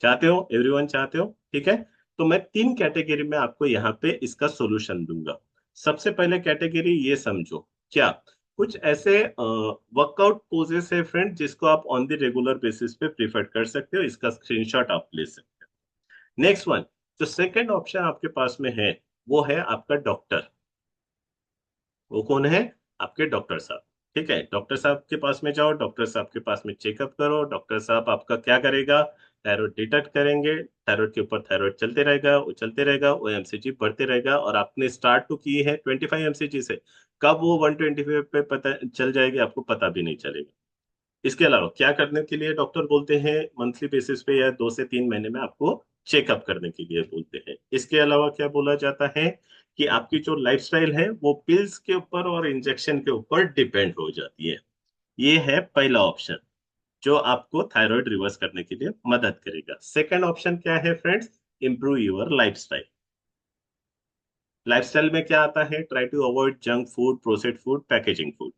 चाहते हो? एवरीवन चाहते हो? ठीक है। तो मैं 3 कैटेगरी में आपको यहाँ पे इसका सॉल्यूशन दूंगा। सबसे पहले कैटेगरी ये समझो, क्या कुछ ऐसे वर्कआउट पोजेस है फ्रेंड जिसको आप ऑन द रेगुलर बेसिस पे प्रिफर कर सकते हो, इसका स्क्रीनशॉट आप ले सकते हो। नेक्स्ट वन, जो सेकंड ऑप्शन आपके पास में है वो है आपका डॉक्टर। वो कौन है? आपके डॉक्टर साहब। ठीक है, डॉक्टर साहब के पास में जाओ, डॉक्टर साहब के पास में चेकअप करो। डॉक्टर साहब आपका क्या करेगा? थायराइड डिटेक्ट करेंगे, थायराइड के ऊपर थायराइड चलते रहेगा, वो चलते रहेगा, वो एमसीजी बढ़ते रहेगा। और आपने स्टार्ट तो की है 25 एमसीजी से, कब वो 125 पे पता चल जाएगी आपको पता भी नहीं चलेगा। इसके अलावा क्या करने के लिए डॉक्टर बोलते हैं? मंथली बेसिस पे या 2 से 3 महीने में आपको चेकअप करने के लिए बोलते हैं। इसके अलावा क्या बोला जाता है कि आपकी जो लाइफस्टाइल है वो पिल्स के ऊपर और इंजेक्शन के ऊपर डिपेंड हो जाती है। ये है पहला ऑप्शन जो आपको थायराइड रिवर्स करने के लिए मदद करेगा। सेकंड ऑप्शन क्या है friends? Improve your lifestyle. Lifestyle में क्या आता है? Try to avoid junk food, processed food, packaging food,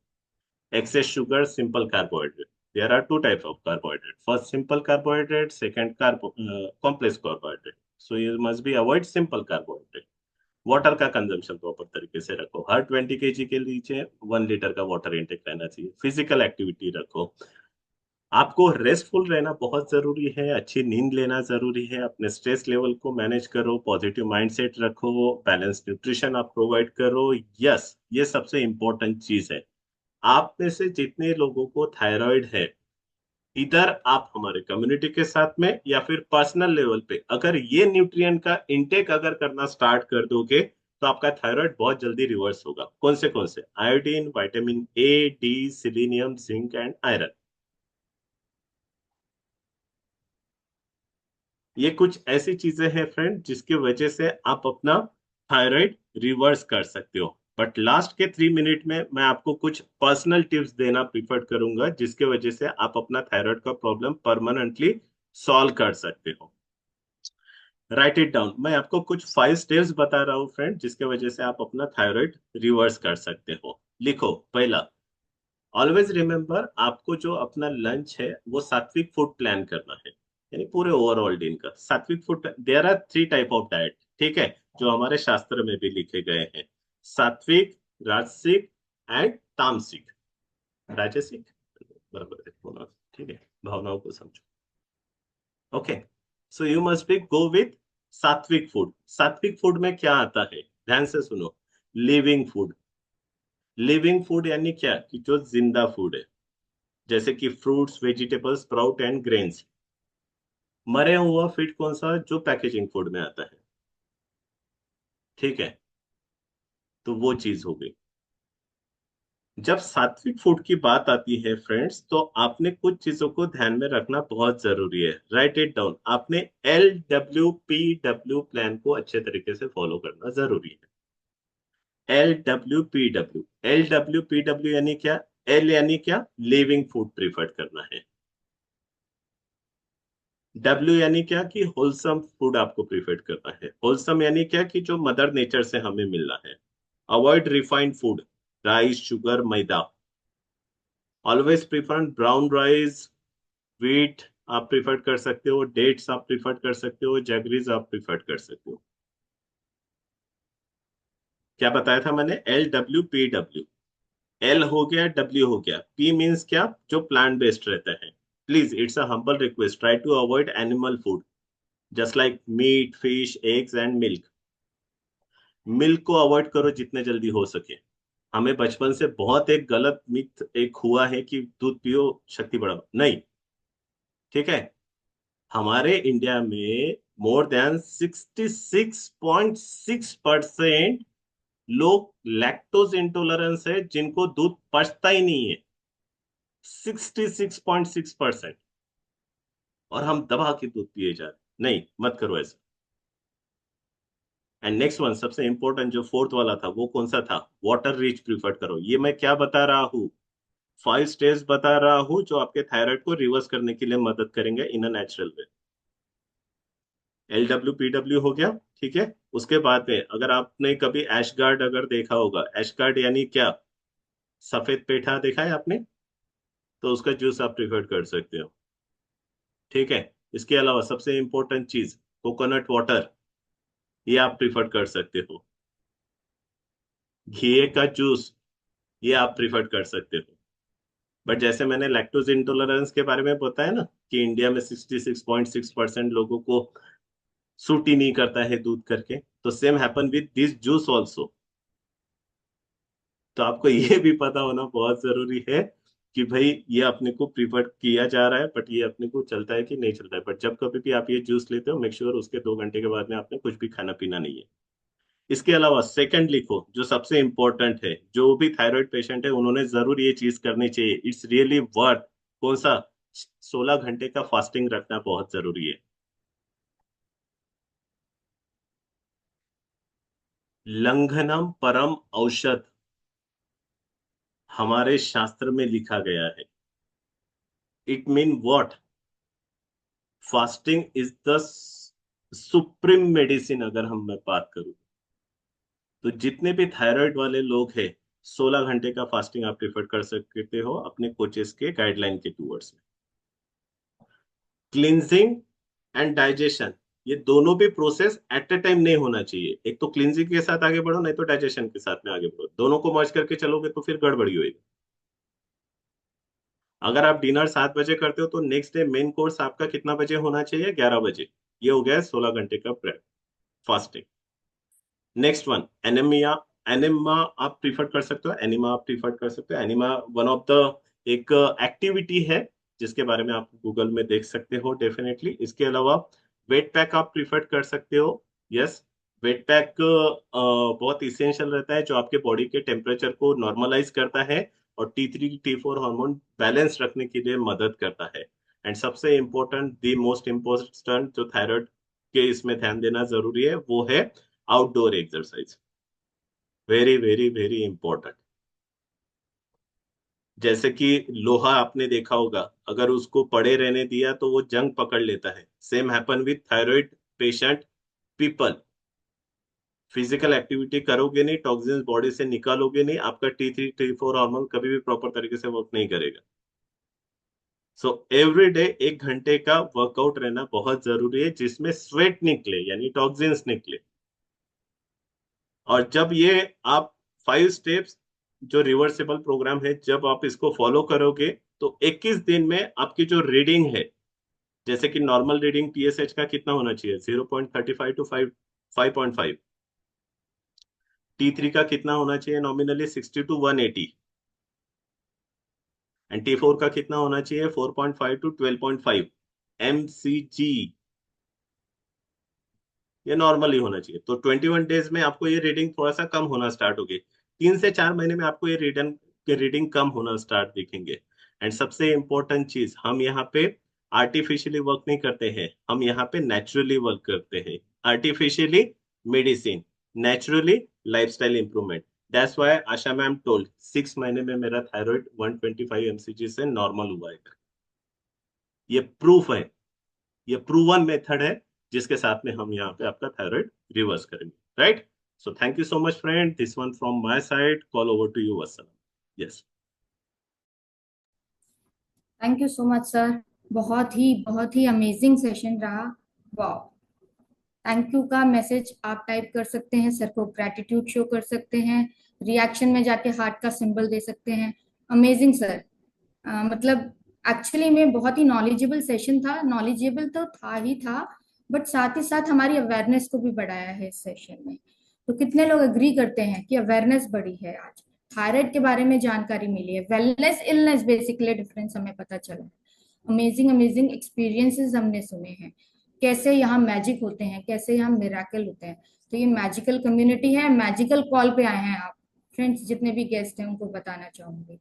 excess sugar, simple carbohydrate. There are two types of carbohydrate. First, simple carbohydrate. Second, complex carbohydrate. So you must be avoid simple carbohydrate. Water का consumption proper तरीके से रखो। हर 20 kg के नीचे 1 litre का water intake रहना चाहिए। Physical activity रखो। आपको रेस्टफुल रहना बहुत जरूरी है, अच्छी नींद लेना जरूरी है, अपने स्ट्रेस लेवल को मैनेज करो, पॉजिटिव माइंडसेट रखो, बैलेंस न्यूट्रिशन आप प्रोवाइड करो। यस, ये सबसे इंपॉर्टेंट चीज है। आप में से जितने लोगों को थायराइड है, इधर आप हमारे कम्युनिटी के साथ में या फिर पर्सनल लेवल पे अगर ये न्यूट्रिएंट का इनटेक अगर करना स्टार्ट कर दोगे तो आपका थायराइड बहुत जल्दी रिवर्स होगा। कौन से? Iodine, vitamin A, D, selenium, zinc and iron. ये कुछ ऐसी चीजें हैं फ्रेंड जिसकी वजह से आप अपना थायराइड रिवर्स कर सकते हो। बट लास्ट के 3 मिनट में मैं आपको कुछ पर्सनल टिप्स देना प्रीफर करूंगा जिसके वजह से आप अपना थायराइड का प्रॉब्लम परमानेंटली सॉल्व कर सकते हो। Right it down. मैं आपको कुछ 5 स्टेप्स बता रहा हूँ फ्रेंड जिसके वजह से आप अपना थायराइड रिवर्स कर सकते हो। लिखो। पहला, ऑलवेज रिमेम्बर, आपको जो अपना लंच है वो सात्विक फूड प्लान करना है, यानी पूरे ओवरऑल दिन का sattvic food. There are 3 type of diet, ठीक है, जो हमारे शास्त्र में भी लिखे गए हैं। सात्विक, राजसिक एंड तामसिक। राजसिक बराबर है होना, ठीक है, भावनाओं को समझो। Okay, so you must be go with सात्विक फूड। सात्विक फूड में क्या आता है? ध्यान से सुनो। Living food. लिविंग फूड यानी क्या? कि जो जिंदा फूड है, जैसे कि fruits, vegetables, sprout and grains. मरे हुआ फीड कौन सा? जो पैकेजिंग फूड में आता है, ठीक है, तो वो चीज हो गई। जब सात्विक फूड की बात आती है फ्रेंड्स, तो आपने कुछ चीजों को ध्यान में रखना बहुत जरूरी है। Right it down. आपने LWPW प्लान को अच्छे तरीके से फॉलो करना जरूरी है। LWPW। LWPW यानी क्या? एल यानी क्या? लिविंग फूड प्रिफर करना है। डब्ल्यू यानी क्या? कि होलसम फूड आपको प्रिफर करना है। होलसम यानी क्या? कि जो मदर नेचर से हमें मिलना है। Avoid refined food, rice, sugar, maida. Always prefer brown rice, wheat आप प्रिफर कर सकते हो, डेट्स आप प्रिफर कर सकते हो, जैगरीज आप प्रिफर कर सकते हो। क्या बताया था मैंने? LWPW। एल हो गया, डब्ल्यू हो गया, पी मीन्स क्या? जो प्लांट बेस्ड रहता है। Please, it's a humble request, try to avoid animal food just like meat, fish, eggs and milk. Milk को अवॉइड करो जितने जल्दी हो सके। हमें बचपन से बहुत एक गलत मिथ एक हुआ है कि दूध पियो शक्ति बढ़ाओ, नहीं, ठीक है। हमारे इंडिया में मोर देन 66.6% लोग लैक्टोज इंटॉलरेंस है, जिनको दूध पचता ही नहीं है। 66.6%। और हम दबा के दूध पिए जा रहे। नहीं, मत करो ऐसा। एंड नेक्स्ट वन, सबसे इंपॉर्टेंट जो फोर्थ वाला था वो कौन सा था? वाटर रिच प्रिफर करो। ये मैं क्या बता रहा हूँ? 5 स्टेप्स बता रहा हूँ जो आपके थायराइड को रिवर्स करने के लिए मदद करेंगे इन अ नेचुरल वे। LWPW हो गया, ठीक है। उसके बाद में अगर आपने कभी एशगार्ड अगर देखा होगा, एशगार्ड यानी क्या? सफेद पेठा देखा है आपने? तो उसका जूस आप प्रिफर कर सकते हो, ठीक है। इसके अलावा सबसे इंपॉर्टेंट चीज कोकोनट वाटर, ये आप प्रिफर कर सकते हो। घी का जूस, ये आप प्रिफर कर सकते हो। बट जैसे मैंने लैक्टोज इंटॉलरेंस के बारे में बताया ना कि इंडिया में 66.6% लोगों को सूट ही नहीं करता है दूध करके, तो same happen with this juice also. तो आपको ये भी पता होना बहुत जरूरी है कि भाई ये अपने को प्रिफर किया जा रहा है, बट ये अपने को चलता है कि नहीं चलता है। बट जब कभी भी आप ये जूस लेते हो, मेक श्योर उसके 2 घंटे के बाद में आपने कुछ भी खाना पीना नहीं है। इसके अलावा सेकंड लिखो, जो सबसे इंपॉर्टेंट है, जो भी थायराइड पेशेंट है उन्होंने जरूर ये चीज करनी चाहिए, इट्स रियली वर्थ। कौन सा? 16 घंटे का फास्टिंग रखना बहुत जरूरी है। लंघनम परम औषध हमारे शास्त्र में लिखा गया है। It mean what? Fasting is the supreme medicine. अगर मैं बात करूं, तो जितने भी थायराइड वाले लोग हैं, 16 घंटे का फास्टिंग आप प्रिफर कर सकते हो अपने कोचेस के गाइडलाइन के टूवर्ड्स में। क्लिनजिंग एंड डाइजेशन, ये दोनों भी प्रोसेस एट अ टाइम नहीं होना चाहिए। एक तो क्लिनजिंग के साथ आगे बढ़ो, नहीं तो डाइजेशन के साथ में आगे बढ़ो। दोनों को मर्ज करके चलोगे तो फिर गड़बड़ी होगी। अगर आप डिनर 7 बजे करते हो, तो नेक्स्ट डे मेन कोर्स आपका कितना बजे होना चाहिए? 11 बजे। ये हो गया 16 घंटे का fasting. Next one, anaemia. Enema आप प्रीफर कर सकते हो, एनिमा आप प्रीफर कर सकते हो। एनिमा वन ऑफ द एक एक्टिविटी है जिसके बारे में आप गूगल में देख सकते हो डेफिनेटली। इसके अलावा वेट पैक आप प्रीफर कर सकते हो। यस, वेट पैक बहुत इसेंशियल रहता है, जो आपके बॉडी के टेम्परेचर को नॉर्मलाइज करता है और T3 T4 हार्मोन बैलेंस रखने के लिए मदद करता है। एंड सबसे इम्पोर्टेंट, द मोस्ट इम्पोर्टेंट जो थायराइड के इसमें ध्यान देना जरूरी है, वो है outdoor exercise. Very very very important. जैसे कि लोहा आपने देखा होगा, अगर उसको पड़े रहने दिया तो वो जंग पकड़ लेता है। Same happen with thyroid patient people. Physical activity करोगे नहीं, टॉक्सिन्स बॉडी से निकालोगे नहीं, आपका T3 T4 हार्मोन कभी भी प्रॉपर तरीके से वर्क नहीं करेगा। सो एवरी डे 1 घंटे का वर्कआउट रहना बहुत जरूरी है, जिसमें स्वेट निकले यानी टॉक्सिन्स निकले। और जब ये आप 5 स्टेप्स जो रिवर्सेबल प्रोग्राम है, जब आप इसको फॉलो करोगे, तो 21 दिन में आपकी जो रीडिंग है, जैसे कि नॉर्मल रीडिंग TSH का कितना होना चाहिए? 0.35 टू 5.5। T3 का कितना होना चाहिए? Nominally 60 to 180। एंड T4 का कितना होना चाहिए? 4.5 टू 12.5 mcg। ये नॉर्मल ही होना चाहिए। तो 21 डेज में आपको ये रीडिंग थोड़ा सा कम होना स्टार्ट होगी। 3 से 4 महीने में आपको ये रीडिंग कम होना स्टार्ट दिखेंगे। एंड सबसे इंपॉर्टेंट चीज, हम यहाँ पे आर्टिफिशियली वर्क नहीं करते हैं, हम यहाँ पे नेचुरली वर्क करते हैं। Artificially medicine, naturally lifestyle improvement. That's why Asha ma'am told 6 महीने में मेरा थायराइड 125 mcg से नॉर्मल हुआ है। ये प्रूफ है, ये प्रूवन मेथड है, जिसके साथ में हम यहाँ पे आपका थायराइड रिवर्स करेंगे। Right? So thank you so much friend, this one from my side, call over to you Vatsal. Yes. Thank you so much sir, बहुत ही अमेजिंग सेशन रहा। वाह, थैंक यू का मैसेज आप टाइप कर सकते हैं, सर को ग्रेटिट्यूड शो कर सकते हैं, रिएक्शन में जाके हार्ट का सिंबल दे सकते हैं। Amazing sir. मतलब एक्चुअली में बहुत ही नॉलेजेबल सेशन था। नॉलेजेबल तो था ही था, बट साथ ही साथ हमारी अवेयरनेस को भी बढ़ाया है इस सेशन में। तो कितने लोग एग्री करते हैं कि अवेयरनेस बढ़ी है? आज थायराइड के बारे में जानकारी मिली है, वेलनेस इलनेस बेसिकली डिफरेंस हमें पता चला है। अमेजिंग अमेजिंग एक्सपीरियंसेस हमने सुने हैं, कैसे यहाँ मैजिक होते हैं, कैसे यहाँ मिराकल होते हैं। तो ये मैजिकल कम्युनिटी है, मैजिकल कॉल पे आए हैं आप फ्रेंड्स। जितने भी गेस्ट हैं उनको बताना चाहूंगी।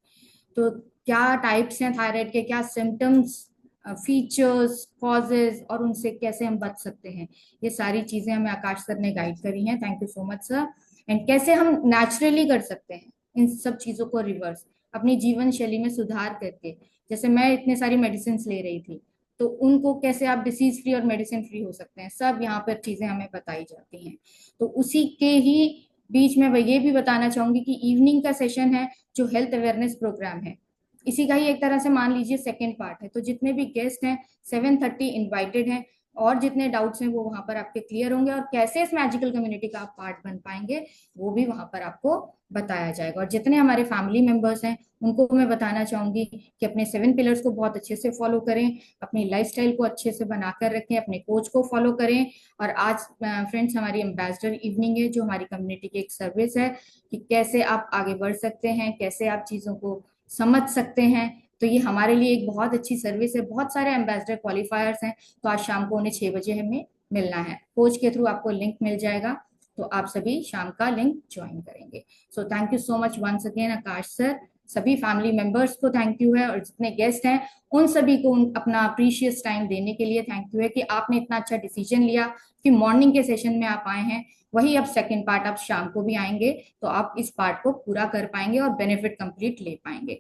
तो क्या टाइप्स हैं थायराइड के, क्या सिम्टम्स, फीचर्स, कॉजेज, और उनसे कैसे हम बच सकते हैं, ये सारी चीजें हमें आकाश सर ने गाइड करी हैं। Thank you so much sir. And कैसे हम नेचुरली कर सकते हैं इन सब चीजों को रिवर्स अपनी जीवन शैली में सुधार करके। जैसे मैं इतने सारी मेडिसिन ले रही थी, तो उनको कैसे आप डिसीज फ्री और मेडिसिन फ्री हो सकते हैं, सब यहाँ पर चीजें हमें बताई जाती हैं। तो उसी के ही बीच में मैं ये भी बताना चाहूंगी कि इवनिंग का सेशन है जो हेल्थ अवेयरनेस प्रोग्राम है, इसी का ही एक तरह से मान लीजिए सेकेंड पार्ट है। तो जितने भी गेस्ट हैं 7:30 इनवाइटेड हैं, और जितने डाउट्स हैं वो वहां पर आपके क्लियर होंगे, और कैसे इस मैजिकल कम्युनिटी का आप पार्ट बन पाएंगे वो भी वहां पर आपको बताया जाएगा। और जितने हमारे फैमिली मेंबर्स हैं उनको मैं बताना चाहूंगी कि अपने 7 पिलर्स को बहुत अच्छे से फॉलो करें, अपनी लाइफस्टाइल को अच्छे से बनाकर रखें, अपने कोच को फॉलो करें। और आज फ्रेंड्स हमारी एम्बेसडर इवनिंग है, जो हमारी कम्युनिटी की एक सर्विस है कि कैसे आप आगे बढ़ सकते हैं, कैसे आप चीजों को समझ सकते हैं। तो ये हमारे लिए एक बहुत अच्छी सर्विस है। बहुत सारे एम्बेसडर क्वालिफायर्स हैं, तो आज शाम को उन्हें 6 बजे हमें मिलना है। कोच के थ्रू आपको लिंक मिल जाएगा, तो आप सभी शाम का लिंक ज्वाइन करेंगे। So thank you so much once again Akash sir. सभी फैमिली मेंबर्स को थैंक यू है, और जितने गेस्ट हैं उन सभी को अपना प्रीशियस टाइम देने के लिए थैंक यू है कि आपने इतना अच्छा डिसीजन लिया कि मॉर्निंग के सेशन में आप आए हैं। वही अब सेकंड पार्ट आप शाम को भी आएंगे तो आप इस पार्ट को पूरा कर पाएंगे और बेनिफिट कंप्लीट ले पाएंगे।